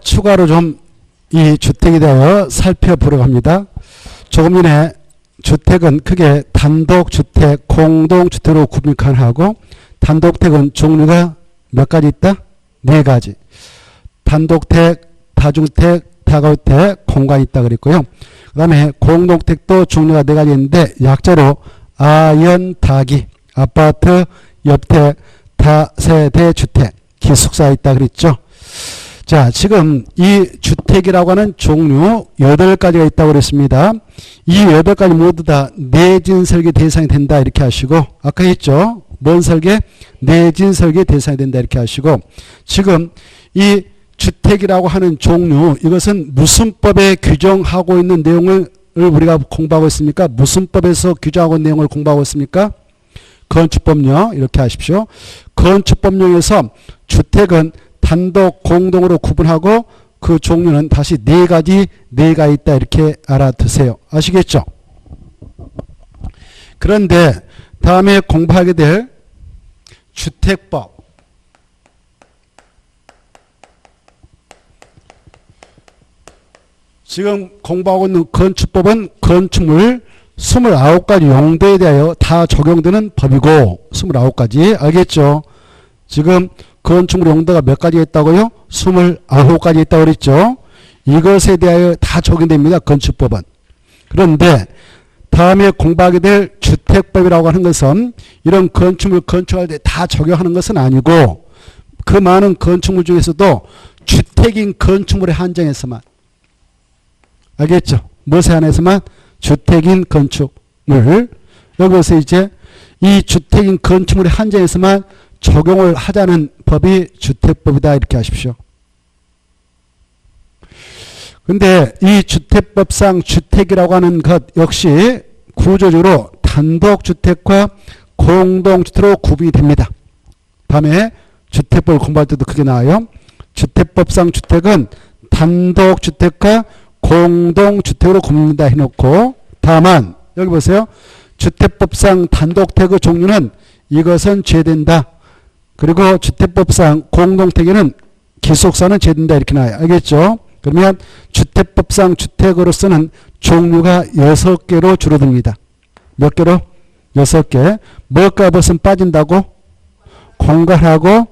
추가로 좀 이 주택에 대하여 살펴보려고 합니다. 조금 전에 주택은 크게 단독주택, 공동주택으로 구분하고 단독택은 종류가 몇 가지 있다? 네 가지. 단독택, 다중택, 다가주택, 공간이 있다 그랬고요. 그 다음에 공동택도 종류가 네 가지 있는데 약자로 아연다기, 아파트, 옆택, 다세대주택, 기숙사 있다 그랬죠. 자, 지금 이 주택이라고 하는 종류 8가지가 있다고 그랬습니다. 이 8가지 모두 다 내진 설계 대상이 된다 이렇게 하시고, 아까 했죠. 뭔 설계? 내진 설계 대상이 된다 이렇게 하시고, 지금 이 주택이라고 하는 종류, 이것은 무슨 법에 규정하고 있는 내용을 우리가 공부하고 있습니까? 무슨 법에서 규정하고 있는 내용을 공부하고 있습니까? 건축법령 이렇게 하십시오. 건축법령에서 주택은 단독, 공동으로 구분하고 그 종류는 다시 네 가지가 있다 이렇게 알아두세요. 아시겠죠? 그런데 다음에 공부하게 될 주택법. 지금 공부하고 있는 건축법은 건축물 29가지 용도에 대하여 다 적용되는 법이고 29가지 알겠죠? 지금 건축물 용도가 몇 가지 있다고요? 29가지 있다고 그랬죠? 이것에 대하여 다 적용됩니다. 건축법은. 그런데 다음에 공부하게 될 주택법이라고 하는 것은 이런 건축물 건축할 때 다 적용하는 것은 아니고 그 많은 건축물 중에서도 주택인 건축물에 한정해서만 알겠죠? 무엇에 한해서만? 주택인 건축물. 여기서 이제 이 주택인 건축물에 한정해서만 적용을 하자는 법이 주택법이다 이렇게 하십시오. 근데 이 주택법상 주택이라고 하는 것 역시 구조적으로 단독주택과 공동주택으로 구분이 됩니다. 다음에 주택법을 공부할 때도 그게 나와요. 주택법상 주택은 단독주택과 공동주택으로 구분된다 해놓고 다만 여기 보세요. 주택법상 단독택의 종류는 이것은 제된다. 그리고 주택법상 공동택에는 기숙사는 제된다 이렇게 나와요. 알겠죠? 그러면 주택법상 주택으로서는 종류가 6개로 줄어듭니다. 몇 개로? 6개. 뭘까 무슨 빠진다고? 공간하고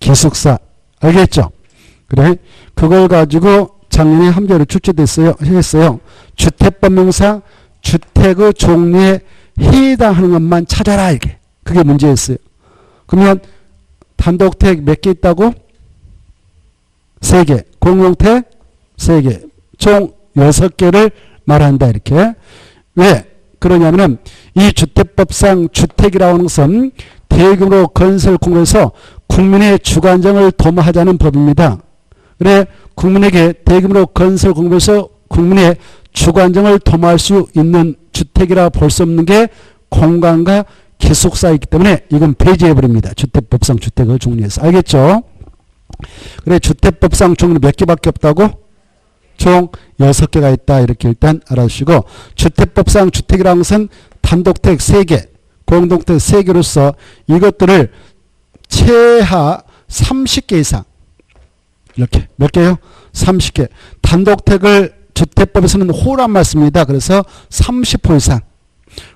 기숙사. 알겠죠? 그래. 그걸 가지고 작년에 함자로 출제됐어요. 했어요. 주택법령상 주택의 종류에 해당하는 것만 찾아라 이게. 그게 문제였어요. 그러면 단독택 몇 개 있다고? 3개. 공동택 3개. 총 6개를 말한다 이렇게. 왜 그러냐면은 이 주택법상 주택이라고 하는 것은 대규모로 건설 공부에서 국민의 주관정을 도모하자는 법입니다. 그래 국민에게 대규모로 건설 공부에서 국민의 주관정을 도모할 수 있는 주택이라 볼 수 없는 게 공간과 기숙사이기 때문에 이건 폐지해버립니다. 주택법상 주택의 종류에서. 알겠죠? 그래 주택법상 종류 몇 개밖에 없다고? 총 6개가 있다. 이렇게 일단 알아주시고 주택법상 주택이라는 것은 단독택 3개, 공동택 3개로서 이것들을 최하 30개 이상 이렇게 몇 개요? 30개. 단독택을 주택법에서는 호란 말씀입니다. 그래서 30호 이상.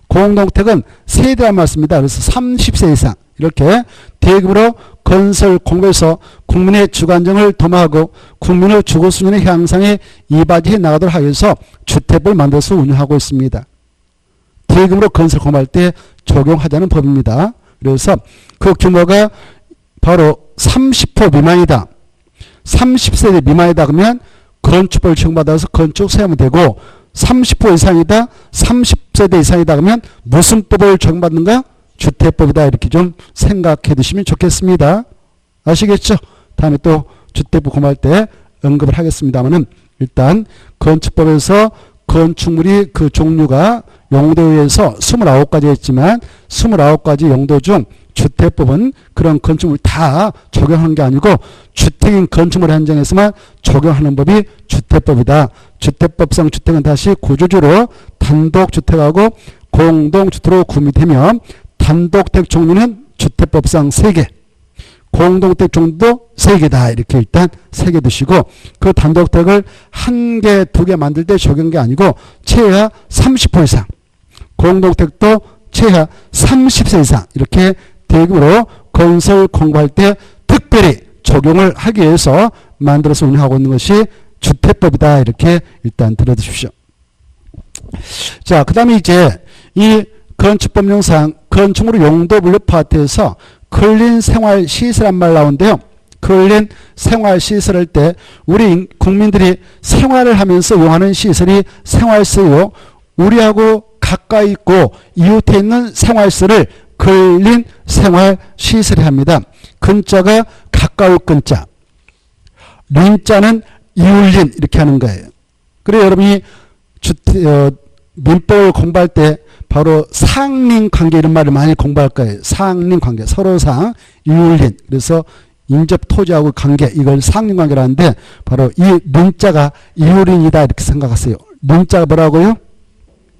공동택은 세대란 말씀입니다. 그래서 30세 이상. 이렇게 대규모로 건설 공부에서 국민의 주관정을 도모하고 국민의 주거수준의 향상에 이바지해 나가도록 하기 위해서 주택을 만들어서 운영하고 있습니다. 대규모로 건설 공부할 때 적용하자는 법입니다. 그래서 그 규모가 바로 30호 미만이다. 30세대 미만이다 그러면 건축법을 적용받아서 건축 세우면 되고 30호 이상이다. 30세대 이상이다 그러면 무슨 법을 적용받는가? 주택법이다. 이렇게 좀 생각해 두시면 좋겠습니다. 아시겠죠? 다음에 또 주택법 공부할 때 언급을 하겠습니다만은 일단 건축법에서 건축물이 그 종류가 용도에 의해서 29가지 있지만 29가지 용도 중 주택법은 그런 건축물 다 적용하는 게 아니고 주택인 건축물에 한정해서만 적용하는 법이 주택법이다. 주택법상 주택은 다시 구조적으로 단독주택하고 공동주택으로 구분되며 단독택 종류는 주택법상 3개, 공동택 정도 3개다. 이렇게 일단 새겨 두시고 그 단독택을 1개, 2개 만들 때 적용한 게 아니고 최하 30호 이상. 공동택도 최하 30세 이상. 이렇게 대규모로 건설 공부할 때 특별히 적용을 하기 위해서 만들어서 운영하고 있는 것이 주택법이다. 이렇게 일단 들어두십시오. 자, 그 다음에 이제 이 건축법령상 건축물의 용도 분류 파트에서 근린 생활 시설한 말 나오는데요. 근린 생활 시설 할 때 우리 국민들이 생활을 하면서 이용하는 시설이 생활시설이요. 우리하고 가까이 있고 이웃에 있는 생활시설을 근린 생활 시설이 합니다. 근자가 가까울 근자. 린자는 이웃린 이렇게 하는 거예요. 그래 여러분이 민법을 공부할 때 바로 상린관계 이런 말을 많이 공부할 거예요. 상린관계 서로상 이웃린. 그래서 인접 토지하고 관계 이걸 상린관계라는데 바로 이 린자가 이웃린이다 이렇게 생각하세요. 린자가 뭐라고요?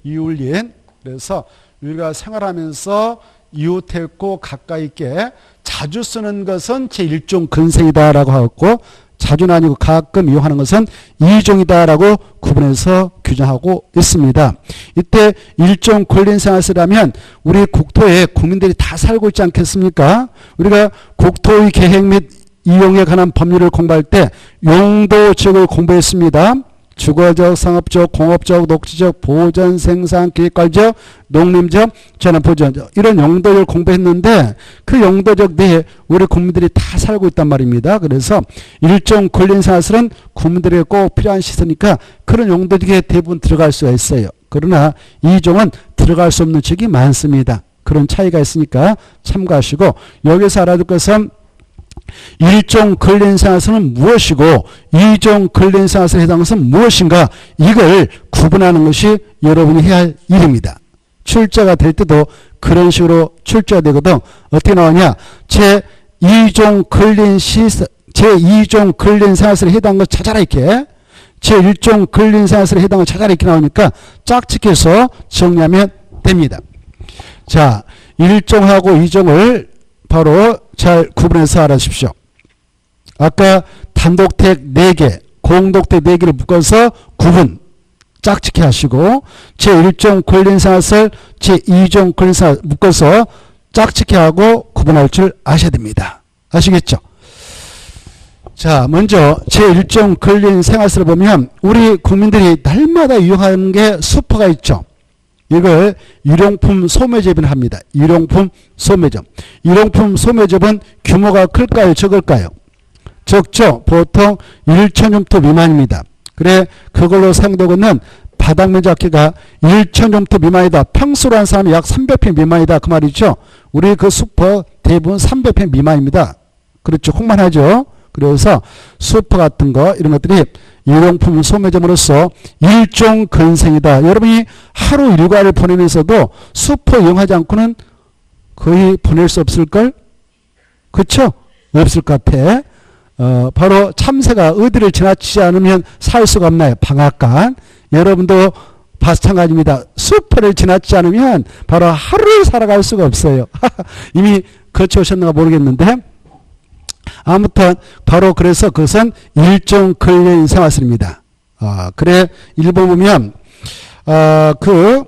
이웃린. 그래서 우리가 생활하면서 이웃에 있고 가까이 있게 자주 쓰는 것은 제1종 근생이다라고 하고 자주는 아니고 가끔 이용하는 것은 2종이다라고 구분해서 규정하고 있습니다. 이때 일종 근린생활시설하면 우리 국토에 국민들이 다 살고 있지 않겠습니까? 우리가 국토의 계획 및 이용에 관한 법률을 공부할 때 용도지역을 공부했습니다. 주거적, 상업적, 공업적, 녹지적, 보전, 생산, 기획관리적, 농림적, 전환보전적 이런 용도를 공부했는데 그 용도적 내에 우리 국민들이 다 살고 있단 말입니다. 그래서 일종 근린생활시설은 국민들에게 꼭 필요한 시설이니까 그런 용도지역에 대부분 들어갈 수가 있어요. 그러나 이종은 들어갈 수 없는 지역이 많습니다. 그런 차이가 있으니까 참고하시고 여기서 알아둘 것은 일종 근린생활시설은 무엇이고 이종 근린생활시설에 해당하는 것은 무엇인가 이걸 구분하는 것이 여러분이 해야 할 일입니다. 출제가 될 때도 그런 식으로 출제가 되거든. 어떻게 나오냐. 제2종 근린생활시설에 해당하는 것 찾아라 이렇게. 제1종 근린생활시설에 해당하는 것 찾아라 이렇게 나오니까 짝짓해서 정리하면 됩니다. 자, 1종하고 2종을 바로 잘 구분해서 알아주십시오. 아까 단독택 4개, 공동택 4개를 묶어서 구분, 짝짓기 하시고 제1종 근린생활시설, 제2종 근린생활 묶어서 짝짓기 하고 구분할 줄 아셔야 됩니다. 아시겠죠? 자, 먼저 제1종 근린생활시설을 보면 우리 국민들이 날마다 이용하는 게 슈퍼가 있죠. 이걸 일용품 소매점이라 합니다. 일용품 소매점. 일용품 소매점은 규모가 클까요? 적을까요? 적죠. 보통 1,000제곱미터 미만입니다. 그래 그걸로 사용되고 있는 바닥 면적기가 1,000제곱미터 미만이다. 평수로 한 사람이 약 300평 미만이다. 그 말이죠. 우리 그 슈퍼 대부분 300평 미만입니다. 그렇죠. 혹만하죠. 그래서 슈퍼 같은 거 이런 것들이 일용품 소매점으로서 일종 근생이다. 여러분이 하루 일과를 보내면서도 슈퍼 이용하지 않고는 거의 보낼 수 없을걸? 그렇죠? 없을 것 같아. 바로 참새가 어디를 지나치지 않으면 살 수가 없나요? 방앗간. 여러분도 마찬가지입니다. 슈퍼를 지나치지 않으면 바로 하루를 살아갈 수가 없어요. 이미 거쳐오셨는가 모르겠는데 아무튼 바로 그래서 그것은 일종 근린생활시설입니다. 그래 일부 보면 그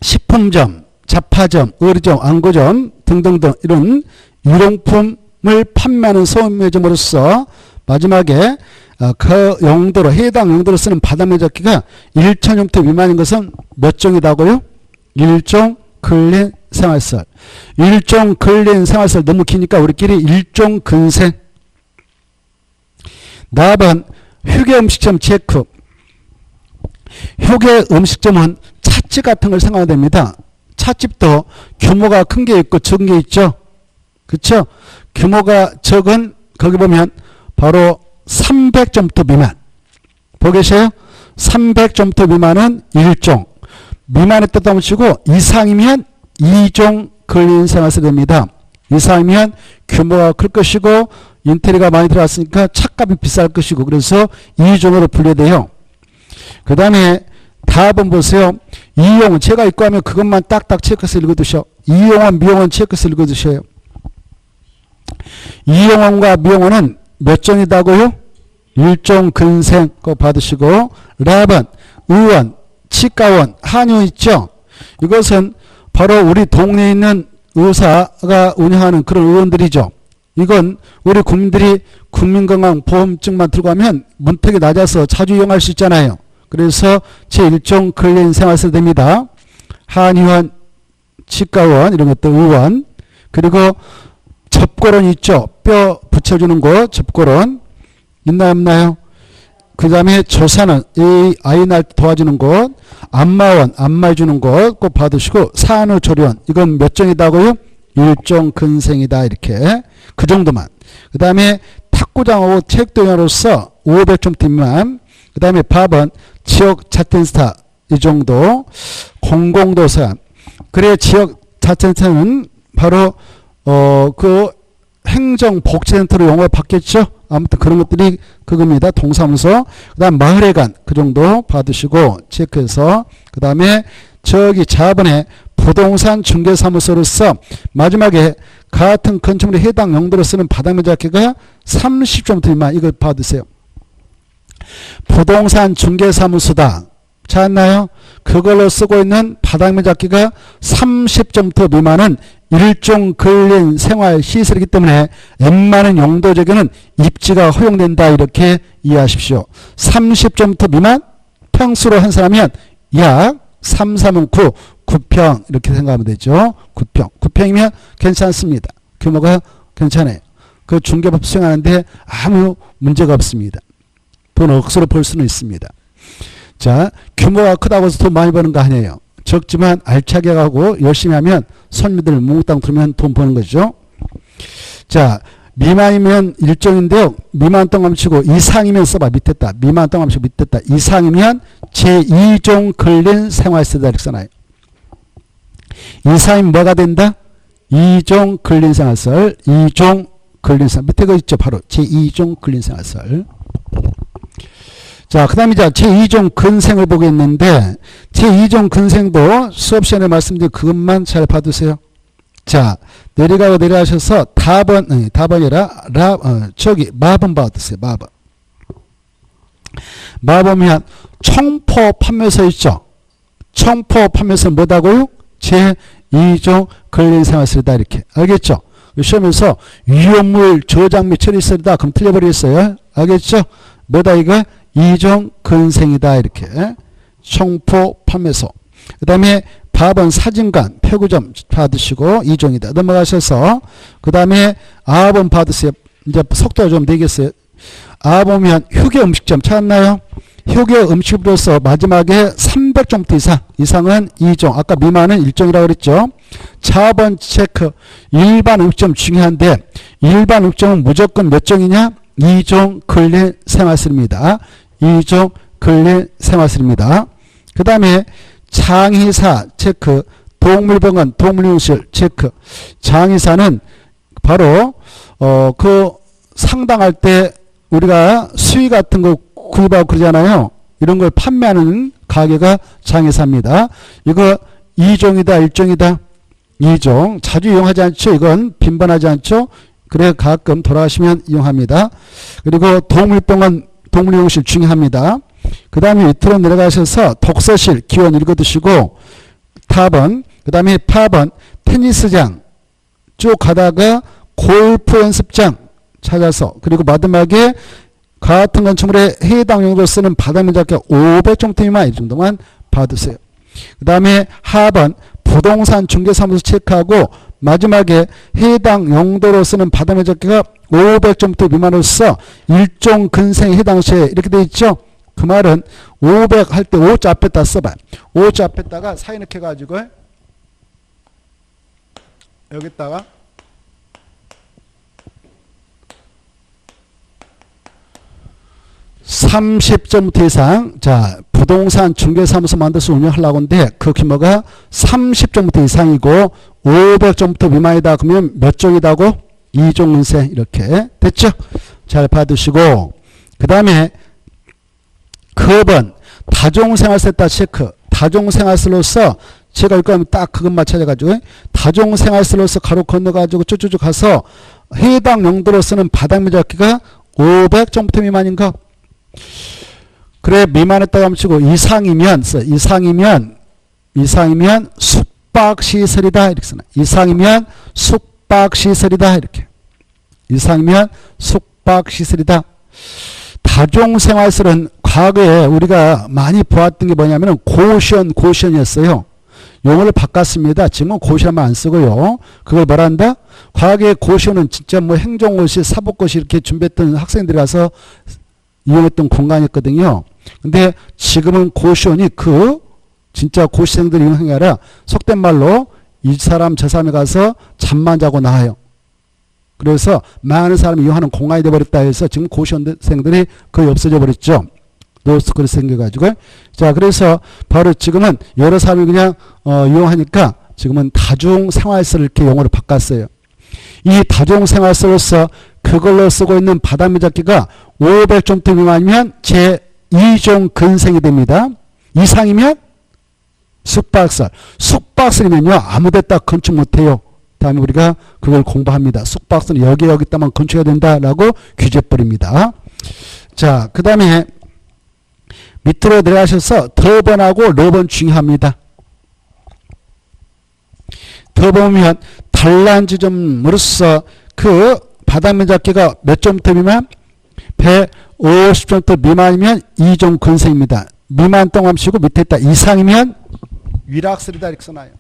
식품점, 잡화점, 의류점, 안구점 등등등 이런 일용품을 판매하는 소매점으로서 마지막에 그 용도로 해당 용도로 쓰는 바닥 면적기가 1,000제곱미터 미만인 것은 몇 종이다고요? 일종 근린생활시설. 일종 근린생활시설 너무 기니까 우리끼리 일종 근생. 다음은 휴게음식점 체크. 휴게음식점은 찻집 같은 걸 생각하면 됩니다. 찻집도 규모가 큰 게 있고 적은 게 있죠. 그렇죠? 규모가 적은 거기 보면 바로 300제곱미터 미만. 보계세요? 300제곱미터 미만은 1종. 미만의 뜻도 한번 치고 이상이면 2종 근린생활시설 됩니다. 이상이면 규모가 클 것이고 인테리어가 많이 들어갔으니까 찻값이 비쌀 것이고 그래서 2종으로 분류돼요. 그 다음에 다음 보세요. 이용은 제가 읽고 하면 그것만 딱딱 체크해서 읽어두셔. 이용은 미용은 체크해서 읽어두셔요. 이용원과 미용원은 몇 종이다고요? 1종 근생 거 받으시고, 랍은 의원, 치과원, 한의원 있죠? 이것은 바로 우리 동네에 있는 의사가 운영하는 그런 의원들이죠. 이건 우리 국민들이 국민건강보험증만 들고 가면 문턱이 낮아서 자주 이용할 수 있잖아요. 그래서 제1종 근린 생활세 됩니다. 한의원, 치과원 이런 것도 의원, 그리고 접골원 있죠. 뼈 붙여주는 곳 접골원 있나요 없나요? 그 다음에 조사는 이 아이 낳을 때 도와주는 곳, 안마원 안마해주는 곳 꼭 받으시고, 산후조리원 이건 몇 종이다고요? 1종 근생이다. 이렇게 그 정도만. 그 다음에 탁구장하고 체육동호회로서 500점 미만. 그 다음에 밥은 지역자치센터 이 정도. 공공도서관. 그래 지역자치센터는 바로 그 행정복지센터로 용어 바뀌었죠. 아무튼 그런 것들이 그겁니다. 동사무소. 그 다음 마을회관 그 정도 받으시고 체크해서, 그 다음에 저기 자본에 부동산 중개사무소로서 마지막에 같은 건축물에 해당 용도로 쓰는 바닥면적기가 30점 미만. 이거 받으세요. 부동산 중개사무소다. 찾았나요? 그걸로 쓰고 있는 바닥면적기가 30점 미만은 일종 근린 생활 시설이기 때문에 웬만한 용도적에는 입지가 허용된다. 이렇게 이해하십시오. 30점 미만 평수로 한 사람이면 약 3, 3은 9, 9평 이렇게 생각하면 되죠. 9평. 9평이면 괜찮습니다. 규모가 괜찮아요. 그 중개법 수행하는데 아무 문제가 없습니다. 돈 억수로 벌 수는 있습니다. 자, 규모가 크다고 해서 돈 많이 버는 거 아니에요. 적지만 알차게 가고 열심히 하면 손님들 몽땅 들으면 돈 버는 거죠. 자, 미만이면 일종인데요. 미만 동감치고 이상이면 써봐. 밑에다. 미만 동감치고 밑에다. 이상이면 제2종 근린 생활세다. 이렇게 써놔요. 이상이면 뭐가 된다? 2종 근린생활설. 2종 근린생활. 밑에 거 있죠. 바로 제2종 근린생활설. 자, 그 다음에 제2종 근생을 보겠는데, 제2종 근생도 수업 시간에 말씀드린 그것만 잘 봐두세요. 자, 내려가고 내려가셔서 답은이라 마법 봐두세요. 마법. 마법이면 청포 판매서 있죠. 청포 판매서 뭐다고요? 제2종 근린생활설이다. 이렇게. 알겠죠? 시험에서 위험물 저장 및 처리설이다. 그럼 틀려버리겠어요. 알겠죠? 뭐다 이거? 2종 근생이다. 이렇게. 청포 판매소. 그 다음에 밥은 사진관 표구점 받으시고 2종이다. 넘어가셔서 그 다음에 아본 받으세요. 이제 속도가 좀 되겠어요. 아보면 휴게 음식점 찾았나요? 휴게 음식으로서 마지막에 300점 이상은 2종. 아까 미만은 1종이라고 그랬죠. 4번 체크. 일반 음식점 중요한데 일반 음식점은 무조건 몇 종이냐? 2종 근린 생활설입니다. 2종 근린 생활설입니다. 그 다음에 장의사 체크. 동물병원 동물용실 체크. 장의사는 바로 그 상당할 때 우리가 수의 같은 거 구입하고 그러잖아요. 이런 걸 판매하는 가게가 장의사입니다. 이거 2종이다 1종이다? 2종. 자주 이용하지 않죠. 이건 빈번하지 않죠. 그래 가끔 돌아가시면 이용합니다. 그리고 동물병원 동물용실 중요합니다. 그 다음에 밑으로 내려가셔서 독서실 기원 읽어두시고 탑은, 그 다음에 팝은 테니스장 쭉 가다가 골프 연습장 찾아서, 그리고 마지막에 같은 건축물에 해당 용도로 쓰는 바닥면적기 500종 미만 이 정도만 받으세요. 그 다음에 하번 부동산 중개사무소 체크하고 마지막에 해당 용도로 쓰는 바닥면적기가 500점 미만으로서 일종 근생에 해당 시에 이렇게 돼 있죠. 그 말은 500 할 때 5자 앞에다 써봐요. 5자 앞에다가 사이 넣게 가지고 여기다가 30점 이상. 자, 부동산 중개사무소 만들어서 운영하려고 하는데 그 규모가 30점 이상이고 500점부터 미만이다. 그러면 몇 종이다고? 2종 근생. 이렇게 됐죠? 잘 받으시고, 그 다음에 급은 다종생활세 따 체크. 다종생활세로서 제가 여기 가면 딱 그것만 찾아가지고 다중생활시로서 가로 건너가지고 쭉쭉쭉 가서 해당 용도로서는 바닥면적기가 500제곱미터 미만인가? 그래 미만했다고 하면 치고 이상이면 숙박시설이다 이렇게 쓰나. 이상이면 숙박시설이다 이렇게. 이상이면 숙박시설이다. 다중생활시설은 과거에 우리가 많이 보았던 게 뭐냐면은 고시원이었어요. 용어를 바꿨습니다. 지금은 고시원만 안 쓰고요. 그걸 뭐란다? 과거에 고시원은 진짜 뭐 행정고시, 사법고시 이렇게 준비했던 학생들이 가서 이용했던 공간이었거든요. 근데 지금은 고시원이 진짜 고시생들이 이용한 게 아니라 속된 말로 이 사람 저 사람이 가서 잠만 자고 나와요. 그래서 많은 사람이 이용하는 공간이 되어버렸다 해서 지금 고시원생들이 거의 없어져 버렸죠. 노스쿨이 생겨가지고. 자, 그래서 바로 지금은 여러 사람이 그냥 이용하니까 지금은 다중생활시설 이렇게 용어를 바꿨어요. 이 다중생활시설로서 그걸로 쓰고 있는 바닥면적기가 500제곱미터 미만이면 제2종 근생이 됩니다. 이상이면 숙박시설. 숙박시설이면요 아무데다 건축 못해요. 다음에 우리가 그걸 공부합니다. 숙박시설은 여기다만 건축해야 된다라고 규제버립니다. 자, 그 다음에 밑으로 내려가셔서 더번하고 러번 중요합니다. 더보면 단란지점으로서 그 바닥면적기가 몇 점부터 미만? 150점부터 미만이면 2종 근생입니다. 미만 동함치고 밑에 있다. 이상이면 위락설이다 이렇게 써놔요.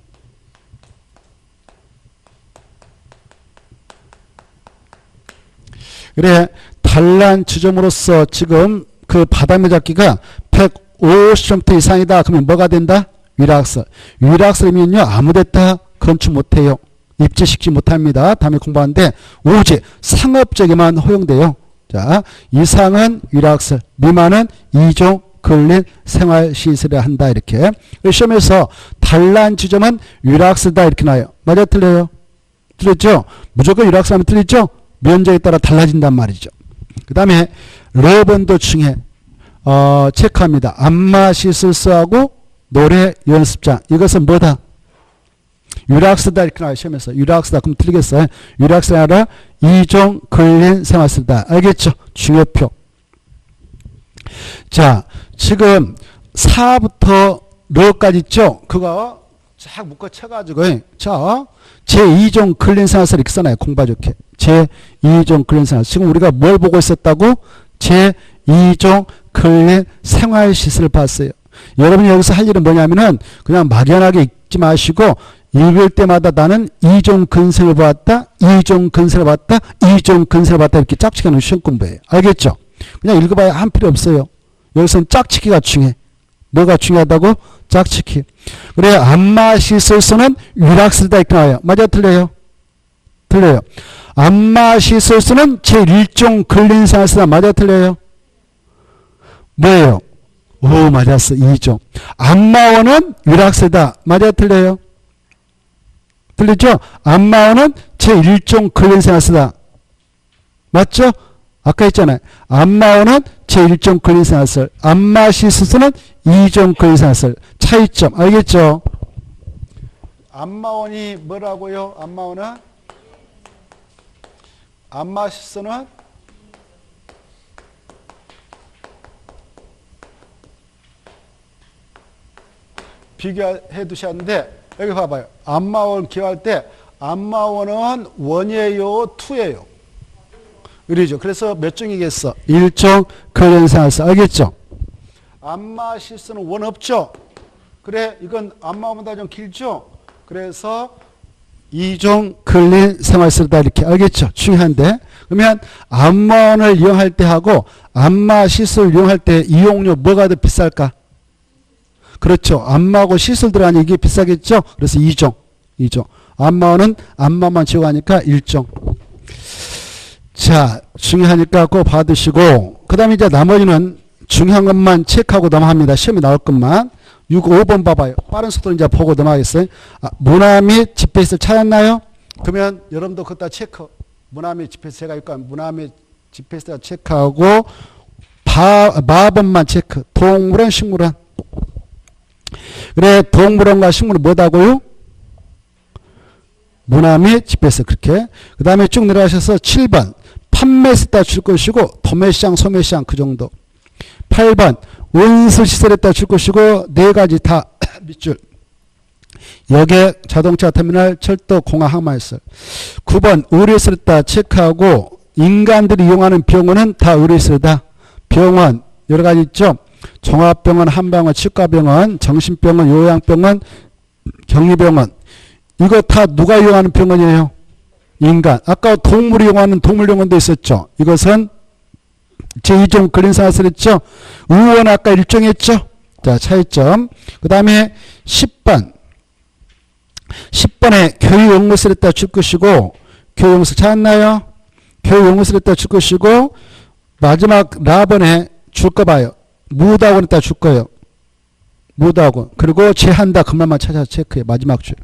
그래 단란 지점으로서 지금 그 바닥면적기가 150점부터 이상이다. 그러면 뭐가 된다? 위락설. 위락설이면요 아무데다 건축 못해요. 입지시키지 못합니다. 다음에 공부하는데 오직 상업적에만 허용돼요. 자, 이상은 위락설, 미만은 2종 근린 생활시설을 한다 이렇게. 시험에서 단란 지점은 위락설이다 이렇게 나와요. 맞아 틀려요? 틀렸죠? 무조건 위락설하면 틀리죠? 면적에 따라 달라진단 말이죠. 그 다음에 러번도 중에 체크합니다. 안마시설소하고 노래 연습장. 이것은 뭐다? 유락서다 이렇게 나와요. 시험에서. 유락서다. 그럼 틀리겠어요. 유락서가 아니라 2종 근린 생활시설이다. 알겠죠? 중요표. 자, 지금 4부터 러까지 있죠? 그거 쫙 묶어 쳐가지고 자, 제2종 근린 생활시설 이렇게 써놔요. 공부 좋게. 제2종 근린 생활. 지금 우리가 뭘 보고 있었다고? 제2종 근린 생활시설을 봤어요. 여러분이 여기서 할 일은 뭐냐면은 그냥 막연하게 읽지 마시고 읽을 때마다 나는 2종 근생을 봤다, 2종 근생을 봤다, 2종 근생을 봤다 이렇게 짝치기 하는 시험 공부예요. 알겠죠? 그냥 읽어봐야 한 필요 없어요. 여기서는 짝치기가 중요해. 뭐가 중요하다고? 짝치기. 그래 안마시설소는 위락설이다 이렇게 나와요. 맞아 틀려요? 틀려요. 안마시설소는 제1종 근린생활시설이다. 맞아 틀려요? 뭐예요? 오 맞았어. 2종. 안마원은 위락설이다. 맞아 틀려요? 틀리죠? 안마원은 제1종 근린생활시설이다. 맞죠? 아까 했잖아요. 안마원은 제1종 근린생활시설. 안마시설소는 2종 근린생활시설. 차이점. 알겠죠? 안마원이 뭐라고요? 안마원은? 안마시설은? 비교해 두셨는데 여기 봐봐요. 안마원 기호할 때 안마원은 1이에요? 2예요? 그러죠. 그래서 몇 종이겠어? 1종 근린생활시설. 알겠죠? 안마시설은 1 없죠? 그래 이건 안마원보다 좀 길죠? 그래서 2종 근린생활시설이다 이렇게. 알겠죠? 중요한데 그러면 안마원을 이용할 때 하고 안마시설을 이용할 때 이용료 뭐가 더 비쌀까? 그렇죠. 안마하고 시설 들어가니 이게 비싸겠죠? 그래서 2종. 안마원은 안마만 지고 가니까 1종. 자, 중요하니까 꼭 받으시고, 그 다음에 이제 나머지는 중요한 것만 체크하고 넘어갑니다. 시험에 나올 것만. 5번 봐봐요. 빠른 속도로 이제 보고 넘어가겠어요. 문화 및 집회시설 찾았나요? 그러면 여러분도 그것다 체크. 문화 및 집회시설 제가 있고, 문화 및 집회시설 체크하고, 마법만 체크. 동물원, 식물원. 그래 동물원과 식물은 뭐다고요? 문화 및 집회세. 그렇게. 그 다음에 쭉 내려가셔서 7번 판매세다 줄 것이고 도매시장 소매시장 그 정도. 8번 운수시설에다 줄 것이고 네 가지 다 밑줄. 여객, 자동차 터미널, 철도, 공항, 항만시설. 9번 의료시설에다 체크하고 인간들이 이용하는 병원은 다 의료시설이다. 병원 여러 가지 있죠. 종합병원, 한방원, 치과병원, 정신병원, 요양병원, 격리병원. 이거 다 누가 이용하는 병원이에요? 인간. 아까 동물이 이용하는 동물병원도 있었죠. 이것은 제2종 근린생활시설 했죠. 의원 아까 일종했죠. 자, 차이점. 그 다음에 10번. 10번에 교육연구소에다 줄 것이고 교육연구소 찾았나요? 교육연구소에다 줄 것이고 마지막 라번에 줄 거 봐요. 무도학원에다 줄 거예요. 무도학원. 그리고 제한다. 그 말만 찾아서 체크해. 마지막 줄.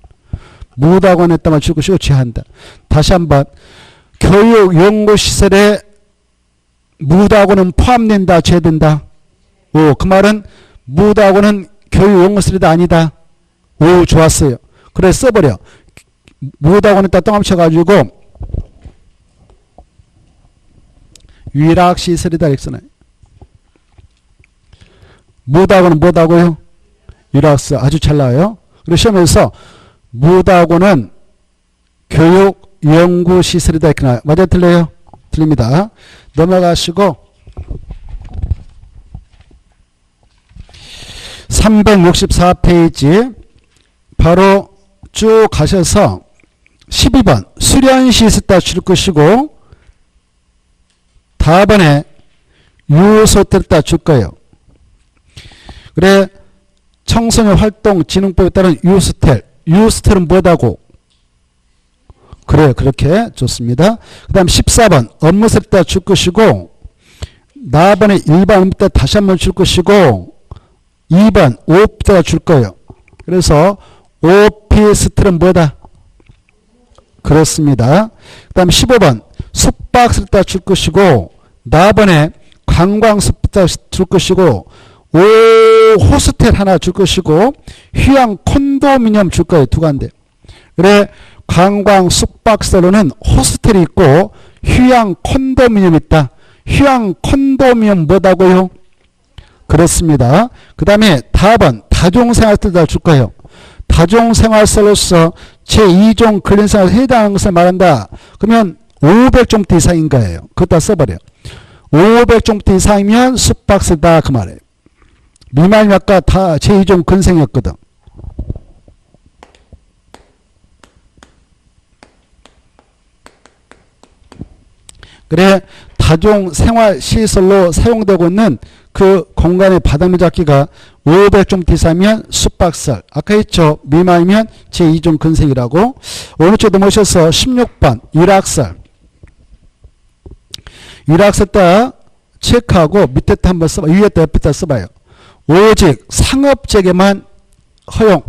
무도학원에다만 줄 것이고 제한다. 다시 한번 교육연구시설에 무도학원은 포함된다. 제된다. 오, 그 말은 무도학원은 교육연구시설이 아니다. 오, 좋았어요. 그래 써버려. 무도학원에다 똥합쳐가지고 위락시설이다 이렇게 써놔요. 무도학원은 뭐다고요? 위락시설. 아주 잘 나와요. 그리고 시험에서 무도학원은 교육연구시설이다 이렇게 나와요. 맞아요? 틀려요? 틀립니다. 넘어가시고 364페이지 바로 쭉 가셔서 12번 수련시설에다 줄 것이고 다번에 유소텔에다 줄 거예요. 그래 청소년 활동 진흥법에 따른 유스텔. 유스텔은 뭐다고? 그래 그렇게 좋습니다. 그 다음 14번 업무세에다 줄 것이고 나번에 1번 업무때 다시 한번 줄 것이고 2번 오피스에다 줄 거예요. 그래서 오피스텔은 뭐다? 그렇습니다. 그 다음 15번 숙박세에다 줄 것이고 나번에 관광숲에다 줄 것이고 오 호스텔 하나 줄 것이고 휴양 콘도미니엄 줄 거예요. 두 간데. 그래 관광 숙박시설로는 호스텔이 있고 휴양 콘도미니엄 있다. 휴양 콘도미니엄 뭐다고요? 그렇습니다. 그 다음에 다번 다중생활시설에다 줄 거예요. 다중생활시설로서 제2종 근린생활에 해당하는 것을 말한다. 그러면 500종부터 이상인 거예요. 그것다 써버려. 500종부터 이상이면 숙박시다 그 말이에요. 미만이 아까 다 제2종 근생이었거든. 그래 다중생활시설로 사용되고 있는 그 공간의 바닥면 잡기가 500종부터 이상이면 숙박시설. 아까 했죠. 미만이면 제2종 근생이라고. 어느 쪽 넘어오셔서 16번 일학시설. 일학시설에다 체크하고 밑에다 한번 써봐. 위에다 옆에다 써봐요. 오직 상업적에만 허용.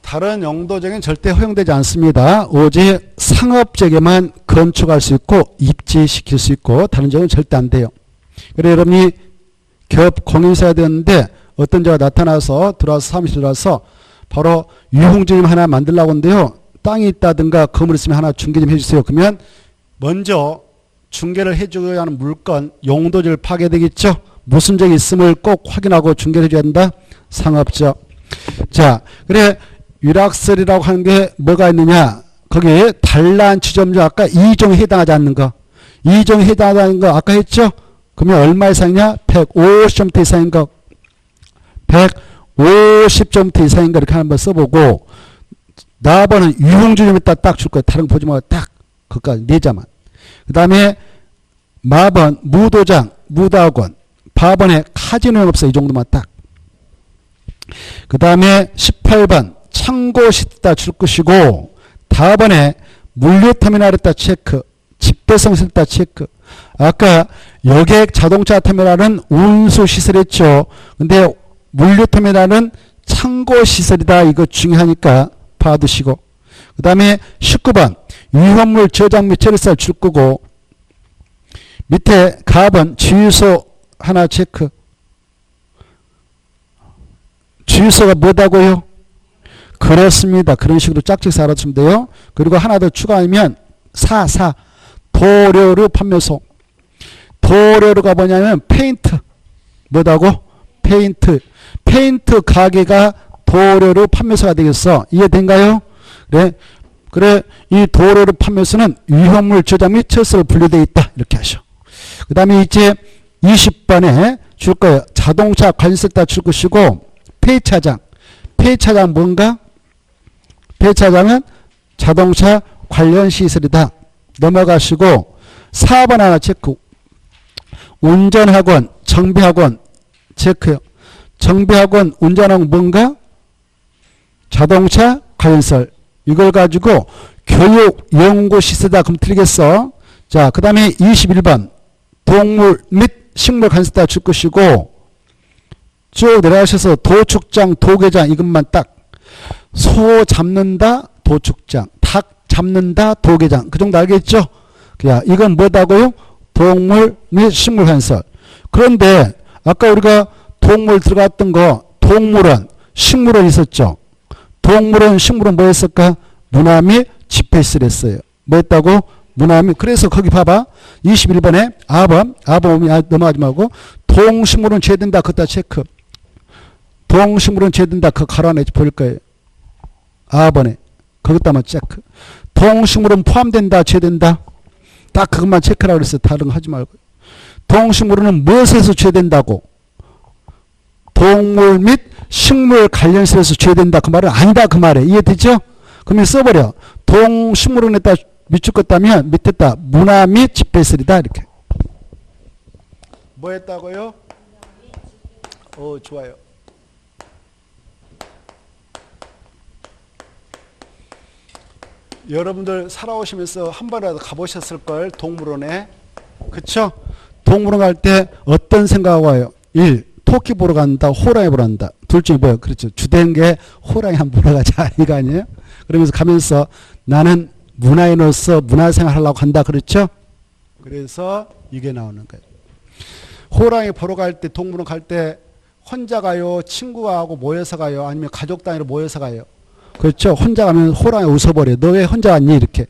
다른 용도적인 절대 허용되지 않습니다. 오직 상업적에만 건축할 수 있고 입지시킬 수 있고 다른 적은 절대 안 돼요. 그래서 여러분이 기업 공인사야 되는데 어떤 자가 나타나서 들어와서 사무실 들어와서 바로 유흥주임 하나 만들려고 하는데요. 땅이 있다든가 건물 있으면 하나 중개 좀 해주세요. 그러면 먼저 중개를 해줘야 하는 물건 용도를 파괴되겠죠. 무슨 적이 있음을 꼭 확인하고 중개를 해줘야 된다. 상업적. 자, 그래 유락설이라고 하는 게 뭐가 있느냐. 거기에 단란 지점주 아까 2종에 해당하지 않는 거. 2종에 해당하지 않는 거 아까 했죠. 그러면 얼마 이상이냐. 150점대 이상인 거. 150점대 이상인 거 이렇게 한번 써보고 나번은 유흥주점에다 딱 줄 거야. 다른 거 보지 말고 딱 그까지 네 자만. 그 다음에 마번 무도장 무도학원 바번에 카지노 영업소 이 정도만 딱. 그 다음에 18번 창고시에다 줄 것이고 다번에 물류터미널에다 체크 집배성시에다 체크. 아까 여객 자동차 터미널은 운수시설이었죠. 근데 물류터미널은 창고시설이다. 이거 중요하니까 봐두시고. 그 다음에 19번 위험물 저장 및 처리시설 줄 거고 밑에 가번 주유소 하나 체크. 주유소가 뭐다고요? 그렇습니다. 그런 식으로 짝짓 알아두시면 돼요. 그리고 하나 더 추가하면 도료류 판매소. 도료류가 뭐냐면 페인트. 뭐다고? 페인트. 페인트 가게가 도료류 판매소가 되겠어. 이해된가요? 그래 이 도료류 판매소는 위험물 저장 및 철수로 분류되어 있다. 이렇게 하셔. 그 다음에 이제 20번에 줄 거예요. 자동차 관세다 줄 것이고 폐차장. 폐차장 뭔가? 폐차장은 자동차 관련 시설이다. 넘어가시고 4번 하나 체크. 운전학원, 정비학원 체크요. 정비학원, 운전학원 뭔가? 자동차 관련시설. 이걸 가지고 교육 연구시설이다. 그럼 틀리겠어. 자, 그 다음에 21번 동물 및 식물 관세다 줄 것이고 쭉 내려가셔서 도축장, 도개장 이것만 딱. 소 잡는다, 도축장. 닭 잡는다, 도개장. 그 정도 알겠죠? 야, 이건 뭐다고요? 동물 및 식물 관세설. 그런데 아까 우리가 동물 들어갔던 거 동물원, 식물원 있었죠? 동물원, 식물원 뭐 했을까? 문화 및 집회시설 했어요. 뭐 했다고? 문화 및. 그래서 거기 봐봐. 21번에 아범 넘어가지 말고 동식물원 제된다. 그것다 체크. 동식물원 제된다. 그거 가로안에 보일 거예요. 아번에. 거기다만 체크. 동식물원 포함된다. 제된다. 딱 그것만 체크라고 그랬어요. 다른 거 하지 말고. 동식물원은 무엇에서 제된다고? 동물 및 식물 관련시설에서 죄된다. 그 말은 아니다. 그 말에. 이해되죠? 그러면 써버려. 동식물원에다 밑줄 껐다면 밑에다 문화 및 집회시설이다. 이렇게. 뭐 했다고요? 좋아요. 여러분들 살아오시면서 한 번이라도 가보셨을걸. 동물원에. 그쵸? 동물원 갈 때 어떤 생각하고 와요? 1. 토끼 보러 간다. 호랑이 보러 간다. 둘 중에 뭐예요? 그렇죠. 주된 게 호랑이 한번 보러 가자. 이거 아니에요? 그러면서 가면서 나는 문화인으로서 문화생활 하려고 한다. 그렇죠? 그래서 이게 나오는 거예요. 호랑이 보러 갈 때 동물원 갈 때 혼자 가요? 친구하고 모여서 가요? 아니면 가족 단위로 모여서 가요? 그렇죠? 혼자 가면 호랑이 웃어버려. 너 왜 혼자 왔니? 이렇게.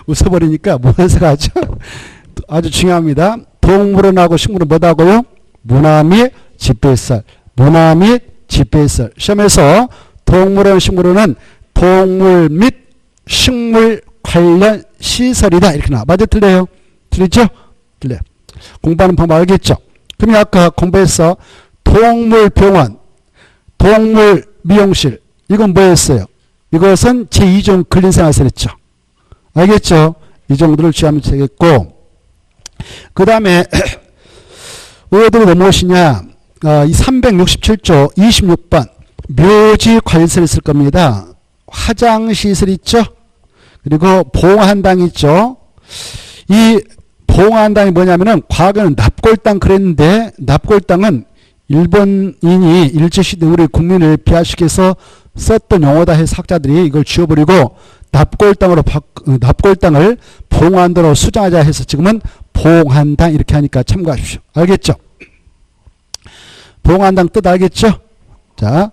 웃어버리니까 모여서 가죠? 아주 중요합니다. 동물원하고 식물은 뭐다고요? 문화 및 집회시설. 문화 및 집회시설. 시험에서 동물원, 식물원은 동물 및 식물 관련 시설이다. 이렇게 나와. 맞아? 틀려요? 틀리죠? 틀려요. 공부하는 방법 알겠죠? 그럼 아까 공부했어. 동물병원, 동물 미용실. 이건 뭐였어요? 이것은 제2종 근린생활시설 했죠. 알겠죠? 이 정도를 취하면 되겠고, 그 다음에 어디로 무엇이냐? 이 367조 26번 묘지 관리시설 있을 겁니다. 화장시설 있죠? 그리고 봉한당 있죠? 이 봉한당이 뭐냐면은 과거에는 납골당 그랬는데 납골당은 일본인이 일제시대 우리 국민을 비하시켜서 썼던 용어다 해서 학자들이 이걸 지워버리고 납골당을 봉한도로 수정하자 해서 지금은 봉한당 이렇게 하니까 참고하십시오. 알겠죠? 봉한당 뜻 알겠죠? 자,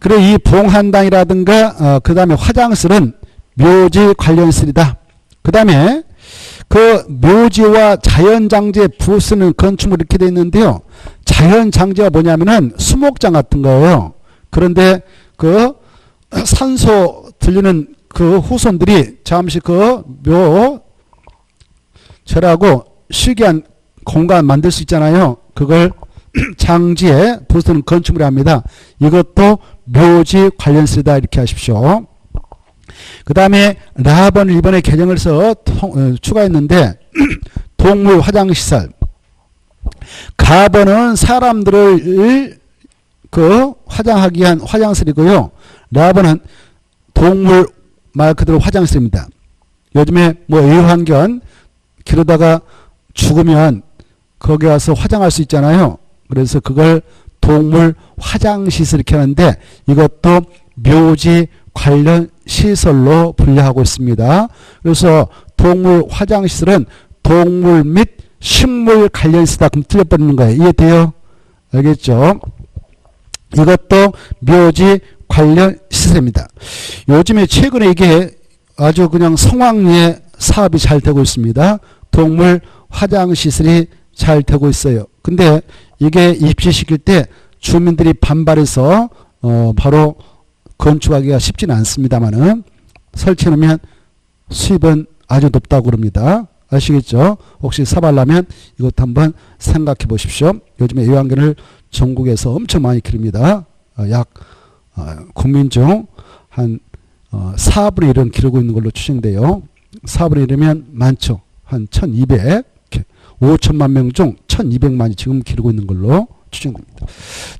그리고 이 봉한당이라든가 그 다음에 화장실은 묘지 관련시설이다. 그 다음에 그 묘지와 자연장지에 부수는 건축물 이렇게 되어 있는데요. 자연장지가 뭐냐면은 수목장 같은 거예요. 그런데 그 산소 들리는 그 후손들이 잠시 그 묘절하고 쉬게 공간 만들 수 있잖아요. 그걸 장지에 부수는 건축물이 합니다. 이것도 묘지 관련시설이다. 이렇게 하십시오. 그 다음에 라번을 이번에 개정을 해서 추가했는데 동물 화장시설. 가번은 사람들을 그 화장하기 위한 화장실이고요. 라번은 동물 말 그대로 화장실입니다. 요즘에 뭐 애완견 기르다가 죽으면 거기 와서 화장할 수 있잖아요. 그래서 그걸 동물 화장시설 이렇게 하는데 이것도 묘지 관련 시설로 분류하고 있습니다. 그래서 동물 화장시설은 동물 및 식물 관련 시다. 그럼 틀려버리는 거예요. 이해돼요? 알겠죠? 이것도 묘지 관련 시설입니다. 요즘에 최근에 이게 아주 그냥 성황리에 사업이 잘 되고 있습니다. 동물 화장시설이 잘 되고 있어요. 근데 이게 입시시킬 때 주민들이 반발해서 바로 건축하기가 쉽지는 않습니다만은 설치해놓으면 수입은 아주 높다고 그럽니다. 아시겠죠? 혹시 사발라면 이것도 한번 생각해 보십시오. 요즘에 애완견을 전국에서 엄청 많이 기릅니다. 약 국민 중 한 4분의 1은 기르고 있는 걸로 추정돼요. 4분의 1이면 많죠. 한 1200, 5천만 명 중 1200만이 지금 기르고 있는 걸로 추정됩니다.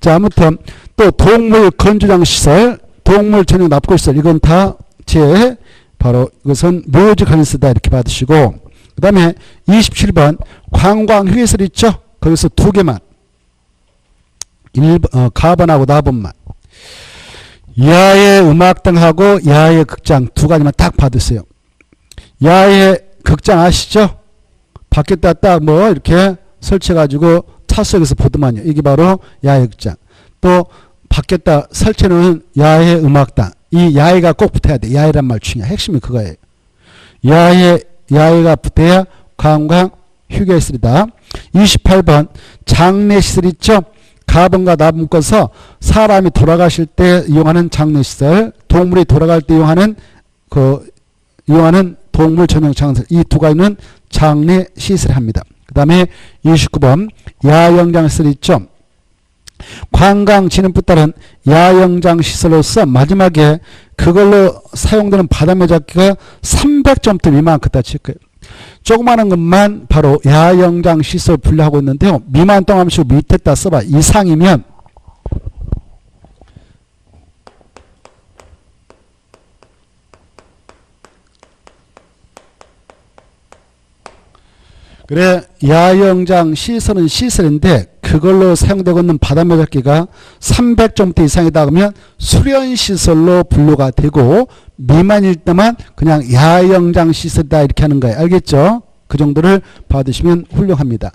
자, 아무튼 또 동물 건조장 시설, 동물 전용 납골시설, 이건 다 바로 이것은 묘지 관리시다 이렇게 받으시고, 그 다음에 27번 관광휴게소 있죠? 거기서 2개만, 가번하고 나번만. 야외 음악당하고 야외 극장 2가지만 딱 받으세요. 야외 극장 아시죠? 밖에다 딱 뭐 이렇게 설치해가지고 차석에서 보더만요. 이게 바로 야외 극장. 또 밖에다 설치해놓은 야외 음악당. 이 야외가 꼭 붙어야 돼. 야외란 말 중요해. 핵심이 그거예요. 야외가 붙어야 관광 휴게시설이다. 28번 장례시설 있죠? 가번과 나번 꺼서 사람이 돌아가실 때 이용하는 장례시설, 동물이 돌아갈 때 이용하는 동물 전용 장례시설, 이 2가지는 장례시설을 합니다. 그 다음에 29번 야영장시설 있죠? 관광진흥부 따른 야영장시설로서 마지막에 그걸로 사용되는 바닷물 잡기가 300점대 미만 그다 칠 거예요. 조그마한 것만 바로 야영장 시설 분류하고 있는데요. 미만 동함수 밑에다 써봐. 이상이면 그래, 야영장 시설은 시설인데 그걸로 사용되고 있는 바닷물 잡기가 300점대 이상이다 그러면 수련시설로 분류가 되고, 미만일 때만 그냥 야영장 시설이다 이렇게 하는 거예요. 알겠죠? 그 정도를 받으시면 훌륭합니다.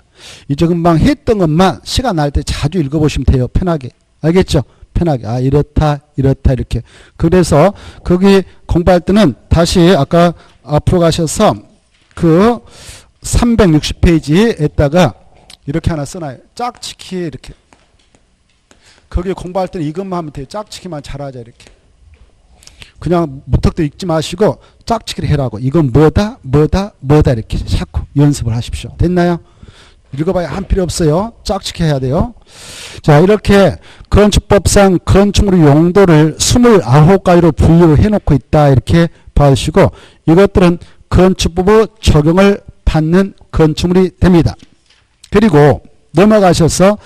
이제 금방 했던 것만 시간 날 때 자주 읽어보시면 돼요. 편하게. 알겠죠? 편하게. 아, 이렇다 이렇게. 그래서 거기 공부할 때는 다시 아까 앞으로 가셔서 그 360페이지에다가 이렇게 하나 써놔요. 짝짓기 이렇게. 거기 공부할 때는 이것만 하면 돼요. 짝짓기만 잘하자 이렇게. 그냥 무턱도 읽지 마시고 짝짓기를 해라고. 이건 뭐다 이렇게 자꾸 연습을 하십시오. 됐나요? 읽어봐야 한 필요 없어요. 짝짓기 해야 돼요. 자, 이렇게 건축법상 건축물 용도를 29가지로 분류를 해놓고 있다 이렇게 봐주시고, 이것들은 건축법의 적용을 받는 건축물이 됩니다. 그리고 넘어가셔서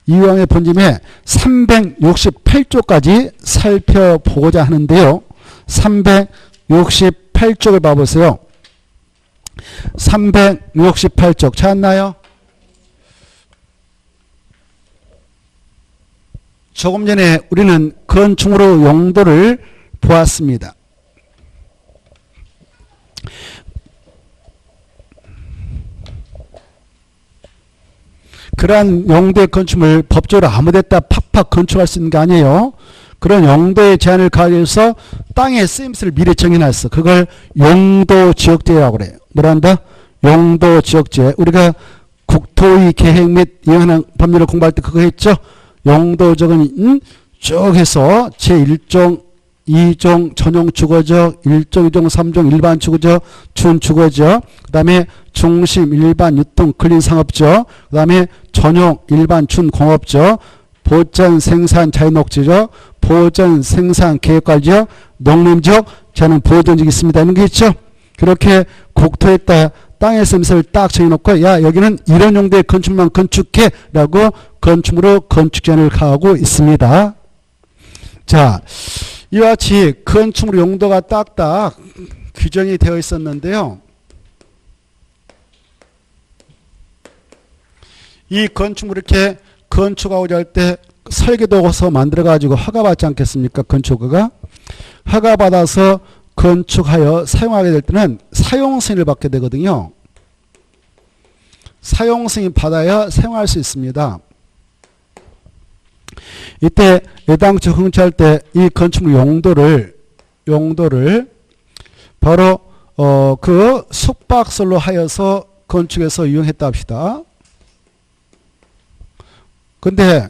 이왕의 본짐에 368쪽까지 살펴보고자 하는데요. 368쪽을 봐보세요. 368쪽 찾았나요? 조금 전에 우리는 건축물의 용도를 보았습니다. 그러한 용도의 건축물 법적으로 아무데다 팍팍 건축할 수 있는 게 아니에요. 그런 용도의 제한을 가해서 땅의 쓰임새를 미리 정해놨어. 그걸 용도지역제라고 그래요. 뭐란다? 용도지역제. 우리가 국토의 계획 및 이행하는 법률을 공부할 때 그거 했죠? 용도적은 쭉 해서 제1종, 2종 전용 주거적, 1종, 2종, 3종 일반 주거적, 준주거적, 그 다음에 중심, 일반, 유통, 근린상업적, 그 다음에 전용, 일반, 준공업적, 보전, 생산, 자연녹지적, 보전, 생산, 계획관리적, 농림적, 저는 보존적 있습니다. 이런 게 있죠. 그렇게 국토에다 땅의 쓰임새를 딱 정해놓고, 야, 여기는 이런 용도의 건축물만 건축해 라고 건축물로 건축 제한을 가하고 있습니다. 자, 이와 같이 건축물 용도가 딱딱 규정이 되어 있었는데요. 이 건축물 이렇게 건축하고자 할 때 설계도서 만들어가지고 허가받지 않겠습니까? 건축허가. 허가받아서 건축하여 사용하게 될 때는 사용승인을 받게 되거든요. 사용 승인 받아야 사용할 수 있습니다. 이때 애당초 흥차할 때 이 건축물 용도를 바로 그 숙박설로 하여서 건축에서 이용했다 합시다. 근데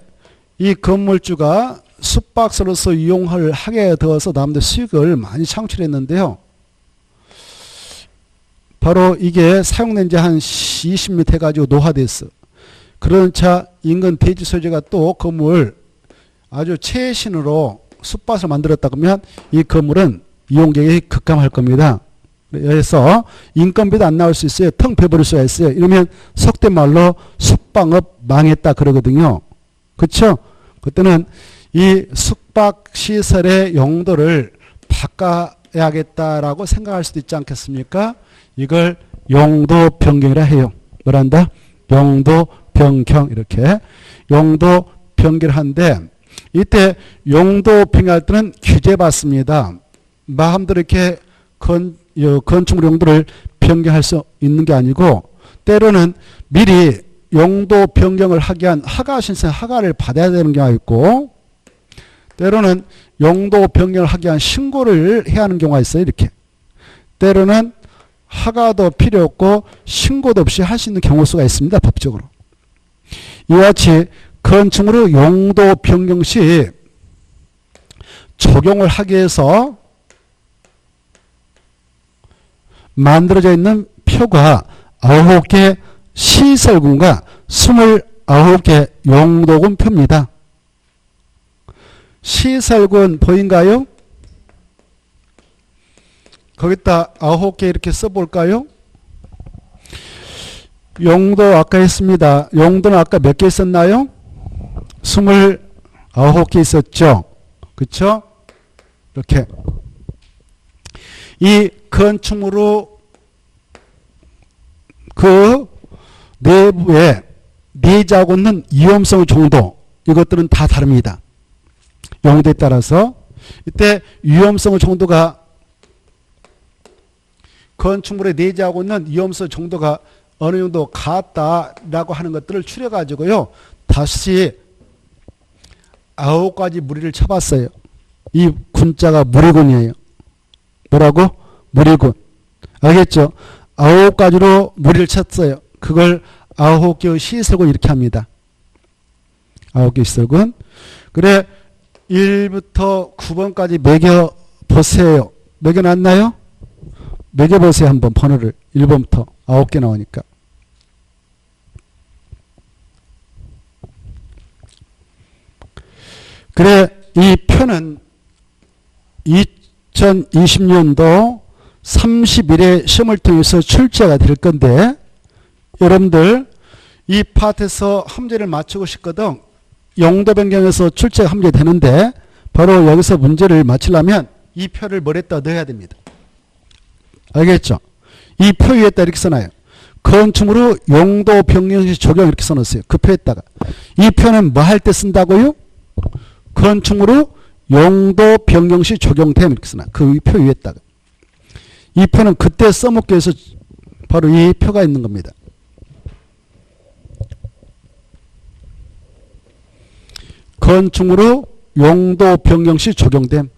이 건물주가 숙박설로서 이용을 하게 되어서 남들 수익을 많이 창출했는데요. 바로 이게 사용된 지 한 20년 돼가지고 노화됐어. 그런 차 인근 대지 소유자가 또 건물 아주 최신으로 숙박을 만들었다 그러면 이 건물은 이용객이 급감할 겁니다. 그래서 인건비도 안 나올 수 있어요. 텅 비어버릴 수가 있어요. 이러면 속된 말로 숙박업 망했다 그러거든요. 그렇죠? 그때는 이 숙박시설의 용도를 바꿔야겠다라고 생각할 수도 있지 않겠습니까? 이걸 용도 변경이라 해요. 뭐란다? 용도 변경. 이렇게 용도 변경을 하는데 이때 용도 변경할 때는 규제받습니다. 마음대로 이렇게 건축물 용도를 변경할 수 있는 게 아니고 때로는 미리 용도 변경을 하기 위한 허가 신청 허가를 받아야 되는 경우가 있고 때로는 용도 변경을 하기 위한 신고를 해야 하는 경우가 있어요. 이렇게 때로는 허가도 필요 없고 신고도 없이 할 수 있는 경우 수가 있습니다. 법적으로. 이와 같이 건축물의 용도 변경 시 적용을 하기 위해서 만들어져 있는 표가 9개 시설군과 29개 용도군 표입니다. 시설군 보인가요? 거기다 9개 이렇게 써볼까요? 용도 아까 했습니다. 용도는 아까 몇 개 있었나요? 29개 있었죠. 그쵸? 이렇게. 이 건축물로 그 내부에 내재하고 있는 위험성 정도 이것들은 다 다릅니다. 용도에 따라서 이때 위험성 정도가 건축물에 내재하고 있는 위험성 정도가 어느 정도 같다라고 하는 것들을 추려가지고요. 다시 9가지 무리를 쳐봤어요. 이 군자가 무리군이에요. 뭐라고? 무리군. 알겠죠? 9가지로 무리를 쳤어요. 그걸 9개의 시설군 이렇게 합니다. 9개 시설군. 그래 1부터 9번까지 매겨보세요. 매겨놨나요? 매겨보세요. 한번 번호를. 1번부터 9개 나오니까. 그래 이 표는 2020년도 30일에 시험을 통해서 출제가 될 건데 여러분들 이 파트에서 함재를 맞추고 싶거든. 용도 변경에서 출제가 함재되는데 바로 여기서 문제를 맞추려면 이 표를 머리에다 넣어야 됩니다. 알겠죠? 이 표 위에다 이렇게 써놔요. 건축물의 용도 변경 시 적용 이렇게 써놓았어요. 그 표에다가. 이 표는 뭐 할 때 쓴다고요? 건축물의 용도 변경 시 적용됨 이렇게 써놔요. 그 표 위에다가. 이 표는 그때 써먹기 위해서 바로 이 표가 있는 겁니다. 건축물의 용도 변경 시 적용됨.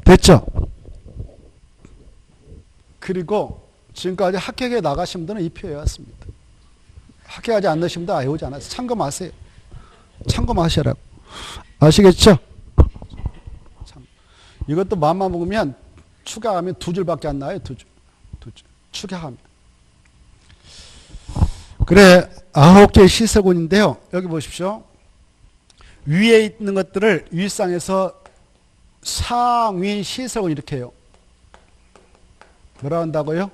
됐죠? 그리고 지금까지 합격에 나가신 분들은 이 표에 왔습니다. 합격하지 않으신 분들 외우지 않았어요. 참고 마세요. 참고 마시라고. 아시겠죠? 참. 이것도 마음만 먹으면 추가하면 2줄밖에 안 나와요. 2줄. 추가하면. 그래 9개의 시설군인데요. 여기 보십시오. 위에 있는 것들을 윗상에서 상위 시설군 이렇게 해요. 뭐라 한다고요?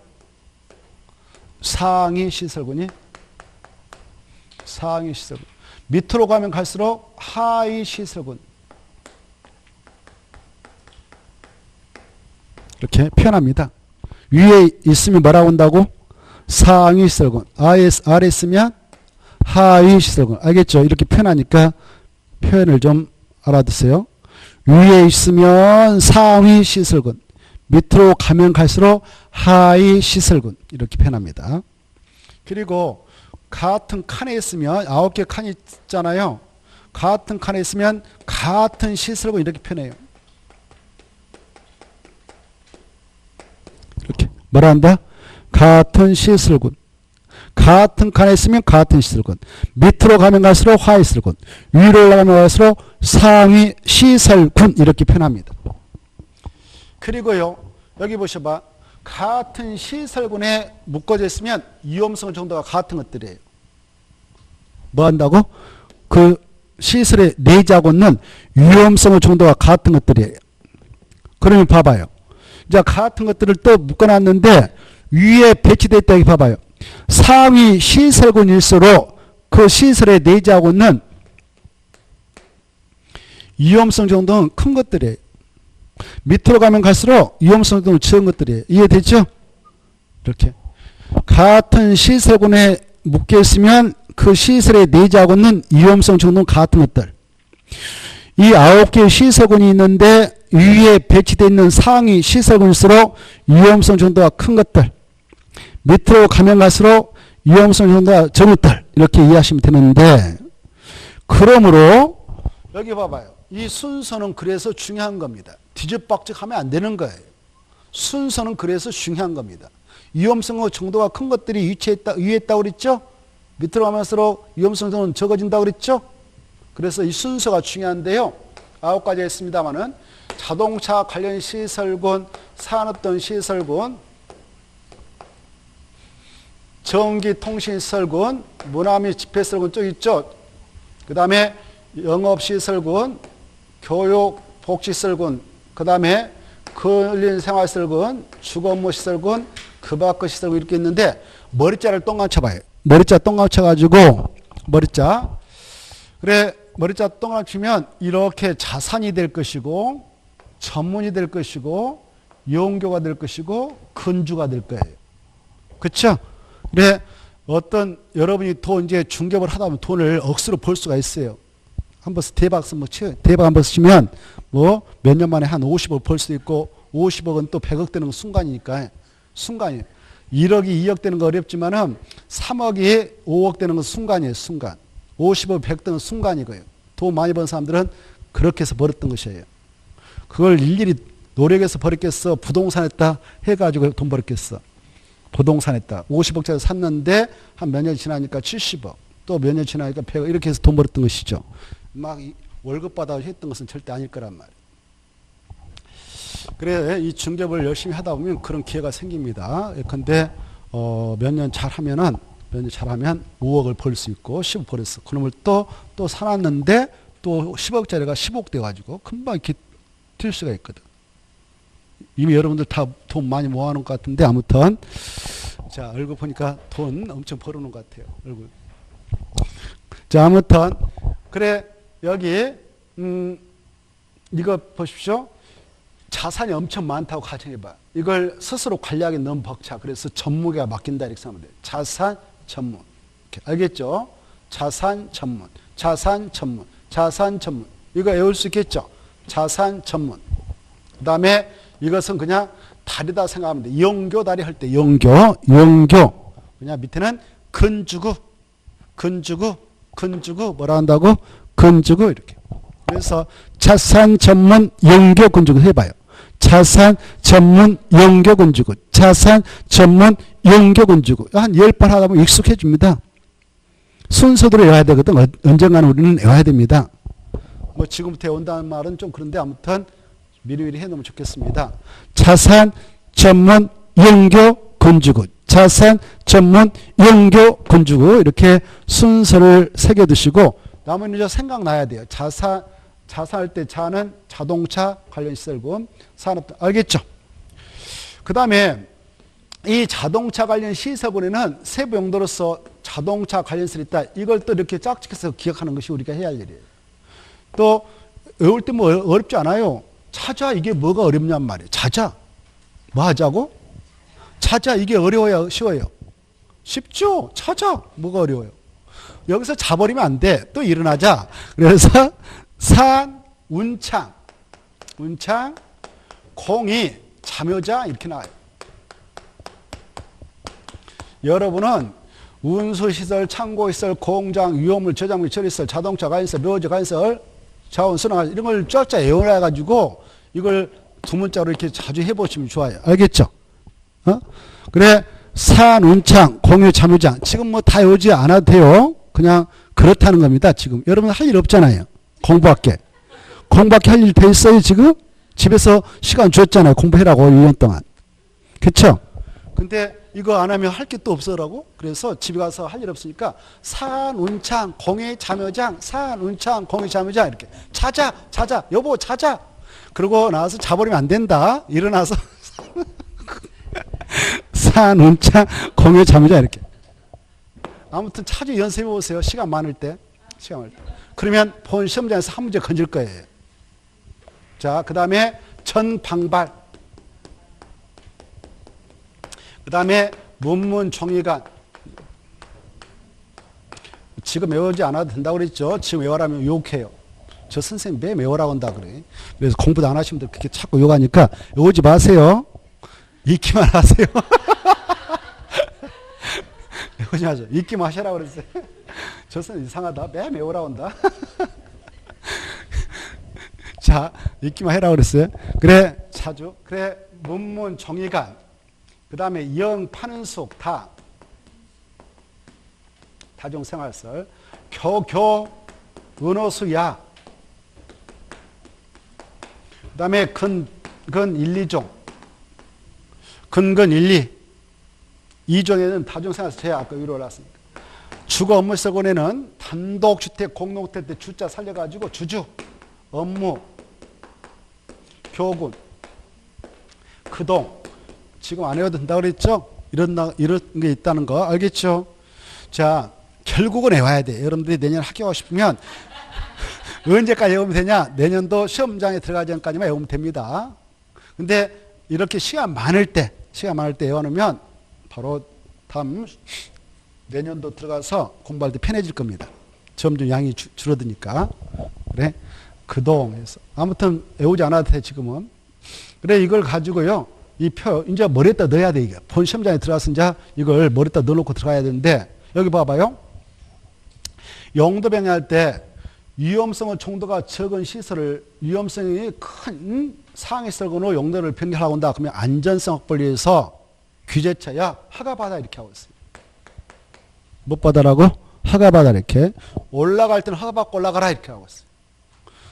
상위 시설군이 상위 시설군. 밑으로 가면 갈수록 하위 시설군. 이렇게 표현합니다. 위에 있으면 뭐라고 한다고? 상위 시설군. 아래 있으면 하위 시설군. 알겠죠? 이렇게 표현하니까 표현을 좀 알아두세요. 위에 있으면 상위 시설군. 밑으로 가면 갈수록 하위 시설군. 이렇게 표현합니다. 그리고 같은 칸에 있으면 9개 칸이 있잖아요. 같은 칸에 있으면 같은 시설군 이렇게 표현해요. 이렇게 뭐라 한다? 같은 시설군. 같은 칸에 있으면 같은 시설군. 밑으로 가면 갈수록 하위 시설군. 위로 올라가면 갈수록 상위 시설군 이렇게 표현합니다. 그리고요. 여기 보셔봐. 같은 시설군에 묶어져 있으면 위험성 정도가 같은 것들이에요. 뭐 한다고? 그 시설에 내재하고 있는 위험성 정도가 같은 것들이에요. 그러면 봐봐요. 이제 같은 것들을 또 묶어놨는데 위에 배치되어 있다. 여기 봐봐요. 상위 시설군일수록 그 시설에 내재하고 있는 위험성 정도는 큰 것들이에요. 밑으로 가면 갈수록 위험성 정도는 적은 것들이에요. 이해되죠? 이렇게 같은 시설군에 묶여 있으면 그 시설에 내재하고 있는 위험성 정도는 같은 것들. 이 9개의 시설군이 있는데 위에 배치되어 있는 상위 시설군일수록 위험성 정도가 큰 것들. 밑으로 가면 갈수록 위험성 정도가 적은 것들. 이렇게 이해하시면 되는데, 그러므로 여기 봐봐요. 이 순서는 그래서 중요한 겁니다. 뒤죽박죽하면 안 되는 거예요. 순서는 그래서 중요한 겁니다. 위험성 정도가 큰 것들이 위에 있다고 그랬죠? 밑으로 가면서록 위험성 정도는 적어진다고 그랬죠? 그래서 이 순서가 중요한데요. 9가지가 있습니다만은 자동차 관련 시설군, 산업등 시설군, 전기통신시설군, 문화및 집회시설군 쪽 있죠? 그 다음에 영업시설군, 교육, 복지시설군, 그 다음에 근린생활시설군, 주거업무시설군, 그 밖의 시설군 이렇게 있는데 머리자를 동그랗게 쳐봐요. 머리자 동그랗게 쳐가지고 머리자. 그래 머리자 동그랗게 치면 이렇게 자산이 될 것이고 전문이 될 것이고 용교가 될 것이고 근주가 될 거예요. 그렇죠? 그래 어떤 여러분이 돈 이제 중개업을 하다 보면 돈을 억수로 벌 수가 있어요. 한번 대박 쓰면 대박 한번 쓰시면 뭐 몇 년 만에 한 50억 벌 수도 있고 50억은 또 100억 되는 순간이니까 순간이에요. 1억이 2억 되는 거 어렵지만은 3억이 5억 되는 건 순간이에요. 순간. 50억 100억 되는 순간이고요. 돈 많이 번 사람들은 그렇게 해서 벌었던 것이에요. 그걸 일일이 노력해서 벌었겠어. 부동산에다 해가지고 돈 벌었겠어. 부동산에다 50억짜리 샀는데 한 몇 년 지나니까 70억 또 몇 년 지나니까 100억 이렇게 해서 돈 벌었던 것이죠. 막 월급 받아 했던 것은 절대 아닐 거란 말이에요. 그래 이 중개업을 열심히 하다 보면 그런 기회가 생깁니다. 근데 몇 년 잘하면 5억을 벌 수 있고 10억 벌었어. 그놈을 또 사놨는데 또 10억짜리가 10억 돼가지고 금방 이렇게 튈 수가 있거든. 이미 여러분들 다 돈 많이 모아놓은 것 같은데 아무튼 자 얼굴 보니까 돈 엄청 벌어놓은 것 같아요. 얼굴. 자 아무튼 그래 여기 이거 보십시오. 자산이 엄청 많다고 가정해봐. 이걸 스스로 관리하기 너무 벅차. 그래서 전무게가 맡긴다 이렇게 생각하면 돼요. 자산 전문. 이렇게. 알겠죠? 자산 전문. 자산 전문. 자산 전문. 이거 외울 수 있겠죠? 자산 전문. 그 다음에 이것은 그냥 다리다 생각하면 돼. 영교 다리 할 때 영교. 그냥 밑에는 근주구 뭐라 한다고? 근주구 이렇게. 그래서 자산 전문 영교 근주구 해봐요. 자산 전문 영교 근주구. 자산 전문 영교 근주구. 한 10번 하다 보면 익숙해집니다. 순서대로 외워야 되거든. 언젠가는 우리는 외워야 됩니다. 뭐 지금부터 외운다는 말은 좀 그런데 아무튼 미리미리 해놓으면 좋겠습니다. 자산 전문 영교 근주구. 자산 전문 영교 근주구. 이렇게 순서를 새겨두시고 나머지는 이제 생각나야 돼요. 자사할 때 자는 자동차 관련 시설군, 산업, 알겠죠? 그 다음에 이 자동차 관련 시설군에는 세부 용도로서 자동차 관련 시설이 있다. 이걸 또 이렇게 짝짓해서 기억하는 것이 우리가 해야 할 일이에요. 또 외울 때 뭐 어렵지 않아요. 찾아 이게 뭐가 어렵냔 말이에요. 찾아. 뭐 하자고? 찾아 이게 어려워요? 쉬워요? 쉽죠? 찾아. 뭐가 어려워요? 여기서 자버리면 안 돼. 또 일어나자. 그래서 산, 운창, 공이, 참여자 이렇게 나와요. 여러분은 운수시설, 창고시설, 공장, 유효물, 저장물, 처리시설, 자동차 관시설, 묘지 관시설, 자원, 순환 이런 걸 쫙쫙 외워놔가지고 이걸 두 문자로 이렇게 자주 해보시면 좋아요. 알겠죠? 그래, 산, 운창, 공유, 참여장. 지금 뭐 다 외우지 않아도 돼요. 그냥 그렇다는 겁니다. 지금. 여러분 할 일 없잖아요. 공부할게. 공부할게 할 일 돼 있어요, 지금? 집에서 시간 줬잖아요. 공부해라고, 1년 동안. 그쵸? 근데 이거 안 하면 할 게 또 없어라고? 그래서 집에 가서 할 일 없으니까 산, 운창, 공예, 참여장, 산, 운창, 공예, 참여장 이렇게 찾아, 여보 찾아. 그러고 나와서 자버리면 안 된다. 일어나서 산, 운창, 공예, 참여장 이렇게. 아무튼 자주 연습해 보세요. 시간 많을 때. 그러면 본 시험장에서 한 문제 건질 거예요. 자, 그 다음에 전방발. 그 다음에 문문종이관. 지금 외우지 않아도 된다고 그랬죠. 지금 외워라면 욕해요. 저 선생님 매 외워라고 한다 그래. 그래서 공부도 안 하시면 그렇게 자꾸 욕하니까 외우지 마세요. 읽기만 하세요. 외우지 마세요. 읽기만 하시라고 그랬어요. 저 선생님 이상하다. 매 외워라고 한다. 자, 읽기만 해라고 그랬어요. 그래, 자주. 그래, 문문종이관. 그 다음에 영, 파는 속, 다. 다중생활설. 교, 은호수야. 그 다음에 근, 1, 2종. 근근 1, 2. 2종에는 다중생활설 제가 아까 위로 올랐습니다. 주거 업무설권에는 단독주택, 공동주택 때 주자 살려가지고 주주, 업무, 교군, 그동. 지금 안 해도 된다고 그랬죠? 이런 게 있다는 거 알겠죠? 자, 결국은 외워야 돼. 여러분들이 내년 합격하고 싶으면 언제까지 외우면 되냐? 내년도 시험장에 들어가기 전까지만 외우면 됩니다. 근데 이렇게 시간 많을 때 외워놓으면 바로 다음 내년도 들어가서 공부할 때 편해질 겁니다. 점점 양이 줄어드니까. 그래? 그동에서. 아무튼 외우지 않아도 돼, 지금은. 그래, 이걸 가지고요. 이 표, 이제 머리에다 넣어야 돼, 이게. 본 시험장에 들어가서 이제 이걸 머리에다 넣어놓고 들어가야 되는데, 여기 봐봐요. 용도 병행할 때 위험성은 정도가 적은 시설을 위험성이 큰 상해 설건으로 용도를 변경하고 온다. 그러면 안전성 확보를 위해서 규제차야 허가받아 이렇게 하고 있습니다. 못 받아라고? 허가받아 이렇게. 올라갈 때는 허가받고 올라가라 이렇게 하고 있어요.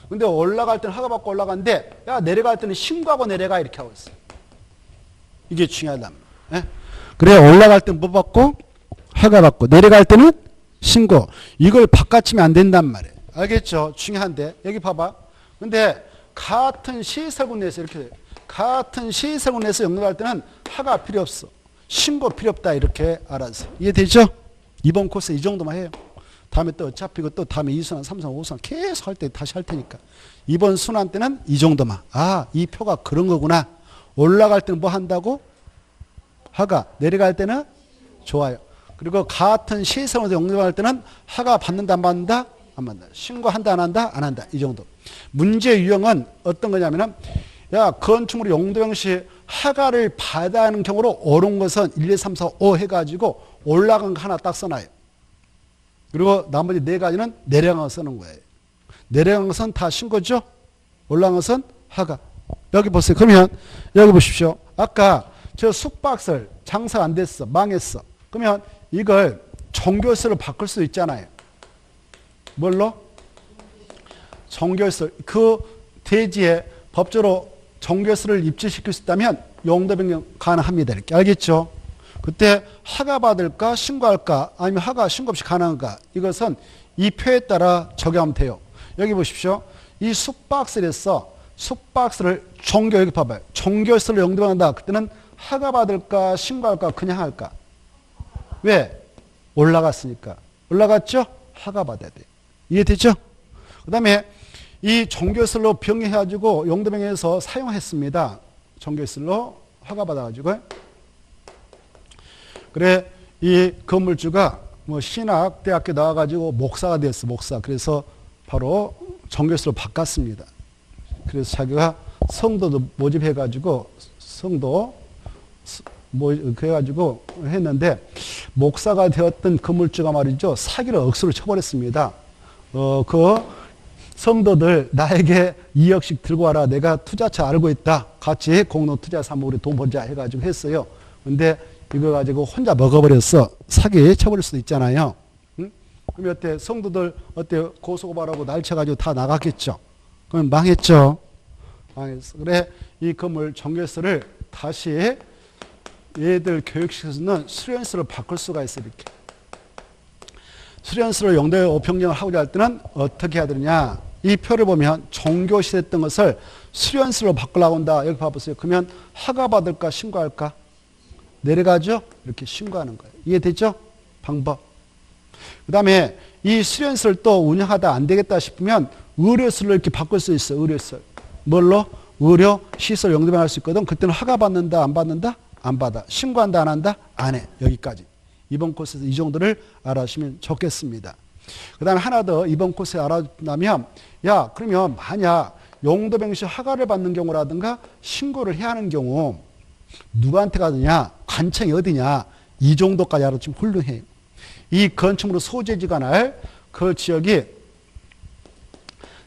근데 올라갈 때는 허가받고 올라가는데, 야, 내려갈 때는 신고하고 내려가 이렇게 하고 있어요. 이게 중요하단 말이에요. 그래, 올라갈 때는 뭐 받고? 허가받고. 내려갈 때는 신고. 이걸 바꿔치면 안 된단 말이에요. 알겠죠? 중요한데. 여기 봐봐. 근데 같은 시설군 내에서 이렇게 돼요. 같은 시설군 내에서 영도할 때는 허가 필요 없어. 신고 필요 없다. 이렇게 알아서. 이해되죠? 이번 코스 이 정도만 해요. 다음에 또 어차피 또 다음에 2순환, 3순환, 5순환 계속 할 때 다시 할 테니까. 이번 순환 때는 이 정도만. 아, 이 표가 그런 거구나. 올라갈 때는 뭐 한다고? 허가. 내려갈 때는 좋아요. 그리고 같은 시설에서 영도할 때는 허가 받는다 안 받는다? 안 받는다. 신고한다 안 한다? 안 한다. 이 정도. 문제 유형은 어떤 거냐면은, 야, 건축물이 용도형 시 허가를 받아야 하는 경우로 옳은 것은 1, 2, 3, 4, 5 해가지고 올라간 거 하나 딱 써놔요. 그리고 나머지 네 가지는 내려간 거 쓰는 거예요. 내려간 것은 다 신고죠? 올라간 것은 허가. 여기 보세요. 그러면 여기 보십시오. 아까 저 숙박설 장사 안 됐어. 망했어. 그러면 이걸 종교설로 바꿀 수 있잖아요. 뭘로? 종교설. 그 대지에 법적으로 종교설을 입지시킬 수 있다면 용도 변경 가능합니다. 이렇게. 알겠죠? 그때 허가 받을까 신고할까 아니면 허가 신고 없이 가능한가 이것은 이 표에 따라 적용하면 돼요. 여기 보십시오. 이 숙박설에서 숙박설을 종교 여기 봐봐요. 종교설로 용도한다. 그때는 허가 받을까 신고할까 그냥 할까? 왜? 올라갔으니까. 올라갔죠? 허가 받아야 돼요. 이해되죠? 그 다음에 이 종교설로 변경해가지고 용도 변경해서 사용했습니다. 종교설로 허가 받아가지고. 그래, 이 건물주가 뭐 신학대학교 나와가지고 목사가 됐어, 목사. 그래서 바로 종교설로 바꿨습니다. 그래서 자기가 성도도 모집해가지고 성도 그래가지고 했는데 목사가 되었던 건물주가 말이죠. 사기를 억수로 쳐버렸습니다. 그 성도들 나에게 2억씩 들고 와라. 내가 투자처 알고 있다. 같이 공동투자해서 한번 우리 돈 벌자 해가지고 했어요. 근데 이거 가지고 혼자 먹어버렸어. 사기 쳐버릴 수도 있잖아요. 응? 그럼 어때? 성도들 어때? 고소고발하고 날쳐가지고 다 나갔겠죠. 그럼 망했죠. 망했어. 그래 이 건물 정결서를 다시 얘들 교육시켜서는 수련서를 바꿀 수가 있어. 이렇게 수련서를 용도 변경을 하고자 할 때는 어떻게 해야 되느냐. 이 표를 보면 종교시했던 것을 수련서로 바꾸려고 한다. 여기 봐보세요. 그러면 허가받을까 신고할까? 내려가죠. 이렇게 신고하는 거예요. 이해됐죠? 방법. 그 다음에 이 수련서를 또 운영하다 안 되겠다 싶으면 의료서를 이렇게 바꿀 수 있어요. 의료서. 뭘로? 의료 시설 용도변할 수 있거든. 그때는 허가받는다 안 받는다? 안 받아. 신고한다 안 한다? 안 해. 여기까지. 이번 코스에서 이 정도를 알아주시면 좋겠습니다. 그 다음에 하나 더 이번 코스에 알아두면 야 그러면 만약 용도병시 허가를 받는 경우라든가 신고를 해야 하는 경우 누구한테 가느냐 관청이 어디냐 이 정도까지 알아주면 훌륭해요. 이 건축물로 소재지가 날 그 지역이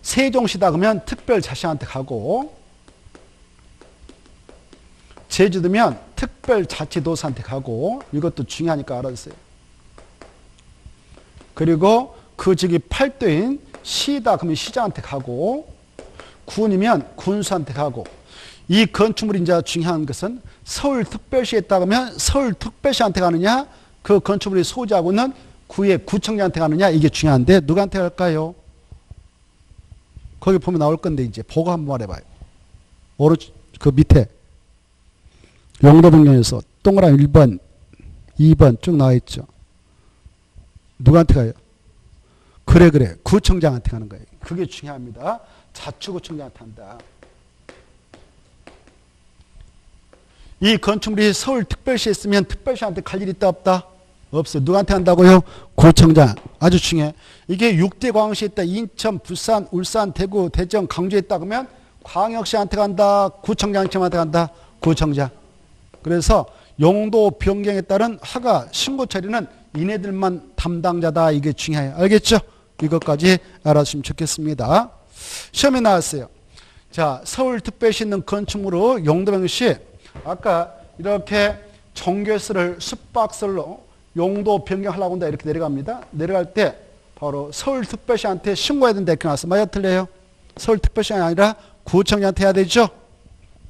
세종시다 그러면 특별자치한테 가고 제주도면 특별자치도시한테 가고 이것도 중요하니까 알아주세요. 그리고 그 지역이 팔도인 시다 그러면 시장한테 가고 군이면 군수한테 가고 이 건축물이 이제 중요한 것은 서울특별시에 있다 그러면 서울특별시한테 가느냐 그 건축물이 소지하고는 구의 구청장한테 가느냐 이게 중요한데 누구한테 갈까요? 거기 보면 나올 건데 이제 보고 한번 말해봐요. 오른쪽 그 밑에 용도 변경에서 동그라미 1번 2번 쭉 나와 있죠. 누구한테 가요? 그래 구청장한테 가는 거예요. 그게 중요합니다. 자치구청장한테 한다. 이 건축물이 서울특별시에 있으면 특별시한테 갈 일이 있다 없다? 없어요. 누구한테 한다고요? 구청장. 아주 중요해. 이게 6대 광역시에 있다. 인천, 부산, 울산, 대구, 대전, 강주에 있다 그러면 광역시한테 간다. 구청장한테 간다. 구청장. 그래서 용도 변경에 따른 허가 신고 처리는 이네들만 담당자다. 이게 중요해요. 알겠죠? 이것까지 알아주시면 좋겠습니다. 시험에 나왔어요. 자, 서울특별시 있는 건축물로 용도변경시 아까 이렇게 정결서를 숙박설로 용도 변경하려고 한다 이렇게 내려갑니다. 내려갈 때 바로 서울특별시한테 신고해야 된다 이렇게 나왔어요. 맞아 틀려요? 서울특별시가 아니라 구청장한테 해야 되죠?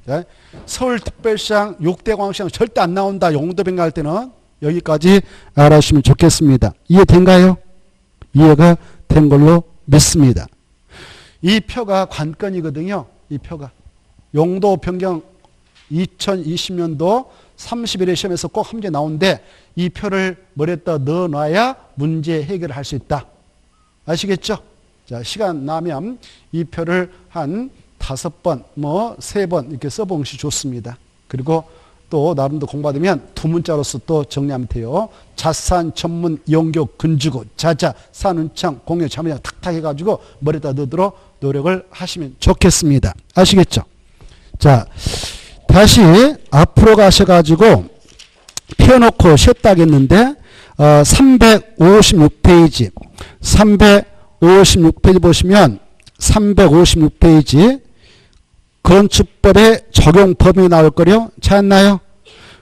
네. 서울특별시장 6대 광역시장 절대 안 나온다. 용도 변경할 때는 여기까지 알아주시면 좋겠습니다. 이해된가요? 이해가 된 걸로 믿습니다. 이 표가 관건이거든요. 이 표가. 용도 변경 2020년도 31회 시험에서 꼭 한 문제 나오는데 이 표를 머리에다 넣어놔야 문제 해결을 할 수 있다. 아시겠죠? 자, 시간 나면 이 표를 한 5번, 3번 이렇게 써보는 것이 좋습니다. 그리고 또 나름대로 공부받으면 두 문자로서 또 정리하면 돼요. 자산, 전문, 연교, 근주구, 자자, 산운청, 공유, 자문장 탁탁 해가지고 머리에다 넣도록 노력을 하시면 좋겠습니다. 아시겠죠? 자, 다시 앞으로 가셔가지고 펴놓고 쉬었다 하겠는데 356페이지 356페이지 보시면 356페이지 건축법의 적용 범위 나올 거요. 찾았나요?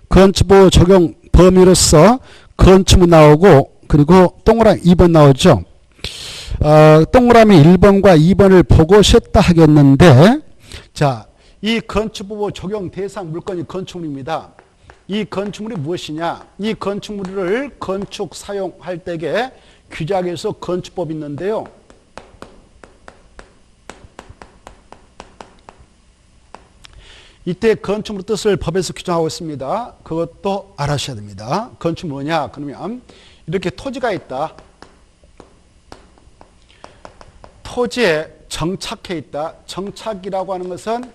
건축법 적용 범위로서 건축물 나오고 그리고 동그라미 2번 나오죠. 동그라미 1번과 2번을 보고 쉬었다 하겠는데 자, 이 건축법 적용 대상 물건이 건축물입니다. 이 건축물이 무엇이냐? 이 건축물을 건축 사용할 때에 규약에서 건축법이 있는데요. 이때 건축물 뜻을 법에서 규정하고 있습니다. 그것도 알아셔야 됩니다. 건축물 뭐냐? 그러면 이렇게 토지가 있다. 토지에 정착해 있다. 정착이라고 하는 것은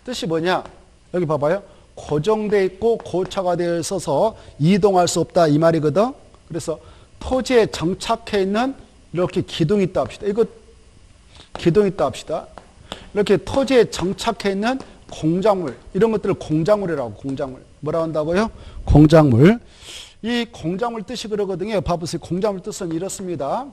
뜻이 뭐냐? 여기 봐봐요. 고정되어 있고 고차가 되어 있어서 이동할 수 없다 이 말이거든. 그래서 토지에 정착해 있는 이렇게 기둥이 있다 합시다. 이거 기둥이 있다 합시다. 이렇게 토지에 정착해 있는 공작물 이런 것들을 공작물이라고 공작물 뭐라고 한다고요? 공작물. 이 공작물 뜻이 그러거든요. 봐보세요. 공작물 뜻은 이렇습니다.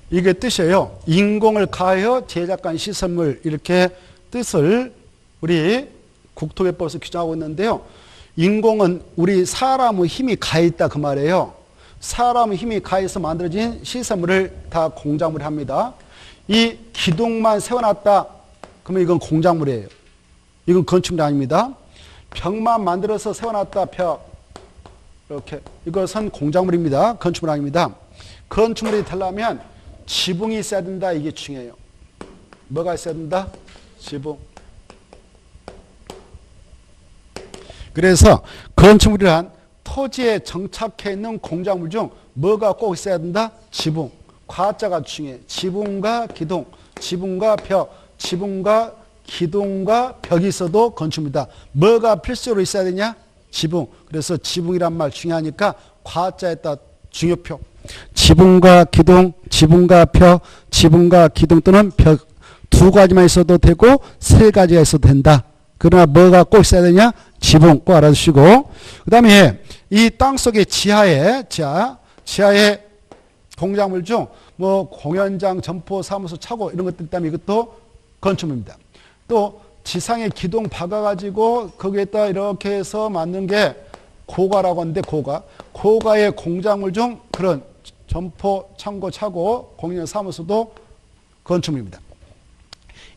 이게 뜻이에요. 인공을 가하여 제작한 시설물, 이렇게 뜻을 우리 국토개법에서 규정하고 있는데요. 인공은 우리 사람의 힘이 가해있다 그 말이에요. 사람의 힘이 가해서 만들어진 시설물을 다 공작물이 합니다. 이 기둥만 세워놨다 그러면 이건 공작물이에요. 이건 건축물이 아닙니다. 벽만 만들어서 세워놨다, 벽 이렇게, 이것은 공작물입니다. 건축물 아닙니다. 건축물이 되려면 지붕이 있어야 된다. 이게 중요해요. 뭐가 있어야 된다? 지붕. 그래서 건축물이란 토지에 정착해 있는 공작물 중 뭐가 꼭 있어야 된다? 지붕. 과자가 중요해. 지붕과 기둥, 지붕과 벽, 지붕과 기둥과 벽이 있어도 건축물이다. 뭐가 필수로 있어야 되냐? 지붕. 그래서 지붕이란 말 중요하니까 과자에다 중요표. 지붕과 기둥, 지붕과 벽, 지붕과 기둥 또는 벽 두 가지만 있어도 되고 세 가지가 있어도 된다. 그러나 뭐가 꼭 있어야 되냐? 지붕 꼭 알아두시고, 그 다음에 이 땅속의 지하에 공작물 중 뭐 공연장, 점포, 사무소, 차고 이런 것들 때문에 이것도 건축물입니다. 또 지상에 기둥 박아가지고 거기에다 이렇게 해서 만든 게 고가라고 하는데, 고가의 공작물 중 그런 점포, 창고, 차고, 공연 사무소도 건축물입니다.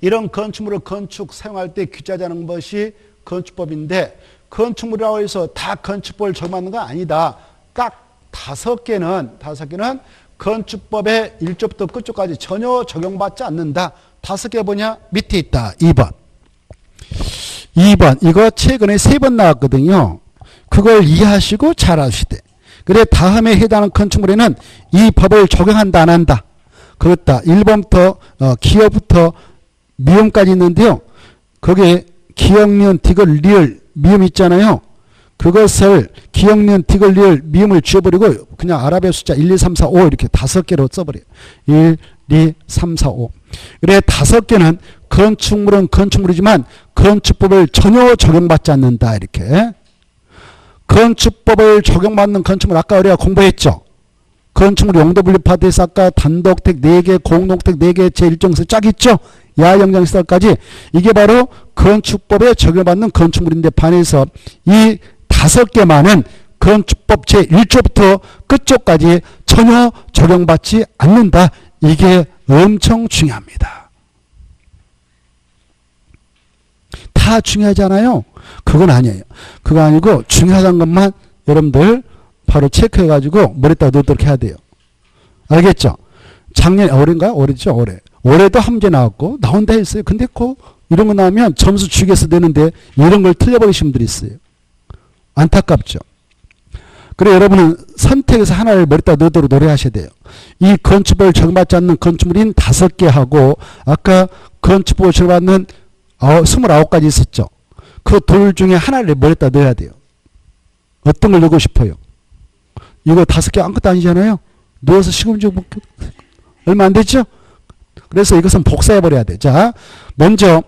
이런 건축물을 건축 사용할 때 규제하자는 것이 건축법인데, 건축물이라고 해서 다 건축법을 적용하는 건 아니다. 딱 5개는 건축법의 1조부터 끝조까지 전혀 적용받지 않는다. 5개 뭐냐? 밑에 있다. 2번. 이거 최근에 3번 나왔거든요. 그걸 이해하시고 잘 아시되. 그래, 다음에 해당하는 건축물에는 이 법을 적용한다, 안 한다? 그렇다. 1번부터 기업부터 미음까지 있는데요. 거기에 기역, 니은, 디귿, 리을, 미음 있잖아요. 그것을 기역, 니은, 디귿, 리을, 미음을 지워버리고 그냥 아랍의 숫자 1, 2, 3, 4, 5 이렇게 5개로 써버려요. 1, 2, 3, 4, 5. 그래, 5개는 건축물은 건축물이지만 건축법을 전혀 적용받지 않는다. 이렇게. 건축법을 적용받는 건축물 아까 우리가 공부했죠. 건축물 용도 분립화돼서 아까 단독택 4개, 공동택 4개, 제1정세 쫙 있죠. 야영장시설까지. 이게 바로 건축법에 적용받는 건축물인데, 반해서 이 5개만은 건축법 제1조부터 끝조까지 전혀 적용받지 않는다. 이게 엄청 중요합니다. 다 중요하잖아요. 그건 아니에요. 그거 아니고 중요한 것만 여러분들 바로 체크해가지고 머리에다 넣도록 해야 돼요. 알겠죠? 작년에, 올해인가요? 올해죠? 올해도 한 문제 나왔고, 나온다 했어요. 근데 이런 거 나오면 점수 주기해서 되는데 이런 걸 틀려버리신 분들이 있어요. 안타깝죠? 그래, 여러분은 선택해서 하나를 머리에다 넣도록 노력하셔야 돼요. 이 건축법을 적용받지 않는 건축물인 5개 하고, 아까 건축법을 적용받는 29가지 있었죠. 그 돌 중에 하나를 머리에다 넣어야 돼요. 어떤 걸 넣고 싶어요? 이거 5개 아무것도 아니잖아요. 넣어서 시금치 얼마 안 됐죠? 그래서 이것은 복사해버려야 돼. 자, 먼저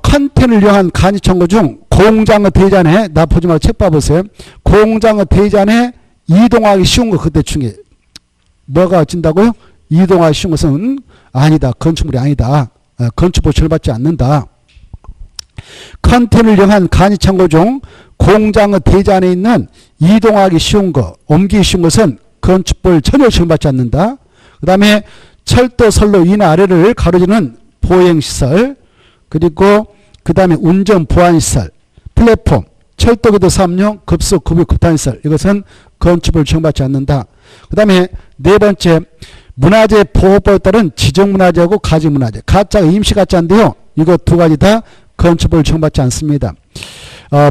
컨텐을 이용한 간이 청구 중 공장의 대잔에, 나 보지 말고 책 봐보세요. 공장의 대잔에 이동하기 쉬운 거 그때 중에 뭐가 어찐다고요? 이동하기 쉬운 것은 아니다. 건축물이 아니다. 건축법 처리받지 않는다. 컨텐을 이용한 간이 청구 중 공장의 대잔에 있는 이동하기 쉬운 거, 옮기기 쉬운 것은 건축법을 전혀 적용받지 않는다. 그 다음에 철도, 선로 위나 아래를 가로지르는 보행시설, 그리고 그 다음에 운전 보안시설, 플랫폼, 철도기도 사업용, 급속, 급유, 급탄시설, 이것은 건축법을 적용받지 않는다. 그 다음에 4번째, 문화재 보호법에 따른 지정문화재하고 가지문화재. 가짜가 임시가짜인데요. 이거 2가지 다 건축법을 적용받지 않습니다.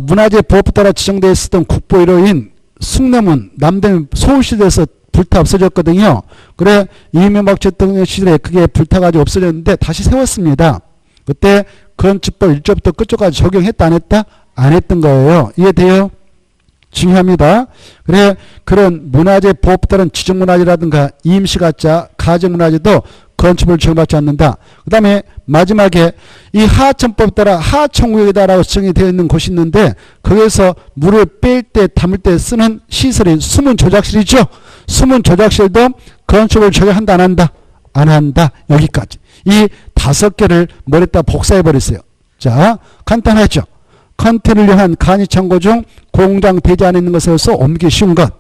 문화재 보호법에 따라 지정되어 있었던 국보로 인 숭례문, 남대문, 서울시대에서 불타 없어졌거든요. 그래, 이명박 대통령 시절에 그게 불타가지고 없어졌는데 다시 세웠습니다. 그때 건축법 1조부터 끝조까지 적용했다, 안 했다? 안 했던 거예요. 이해돼요? 중요합니다. 그래 그런 문화재 보호법에 따른 지정문화재라든가 임시가짜 가정문화재도 건축물 지정받지 않는다. 그 다음에 마지막에 이 하천법에 따라 하천구역이다라고 지정이 되어 있는 곳이 있는데 거기에서 물을 뺄 때 담을 때 쓰는 시설이 수문조작실이죠. 수문조작실도 건축물 적용한다 안 한다? 안 한다. 여기까지. 이 5개를 머리에다 복사해버렸어요. 자, 간단하죠. 컨테이너를 위한 간이 창고 중 공장 대지 안에 있는 것에서 옮기기 쉬운 것.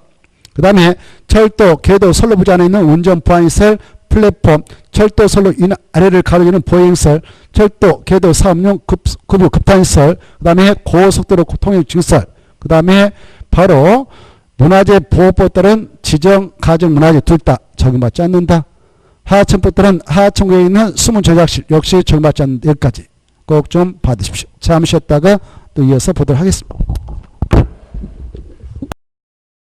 그 다음에 철도, 궤도, 선로 부지 안에 있는 운전 보안시설, 플랫폼, 철도, 선로 아래를 가로지르는 보행시설, 철도, 궤도, 사업용 급유, 급탄시설, 그 다음에 고속도로 통행 증설, 그 다음에 바로 문화재 보호법에 따른 지정 가정 문화재 둘 다 적용받지 않는다. 하천법에 따른 하천구역에 있는 수문조작실 역시 적용받지 않는다. 여기까지 꼭 좀 받으십시오. 잠시 쉬었다가 또 이어서 보도록 하겠습니다.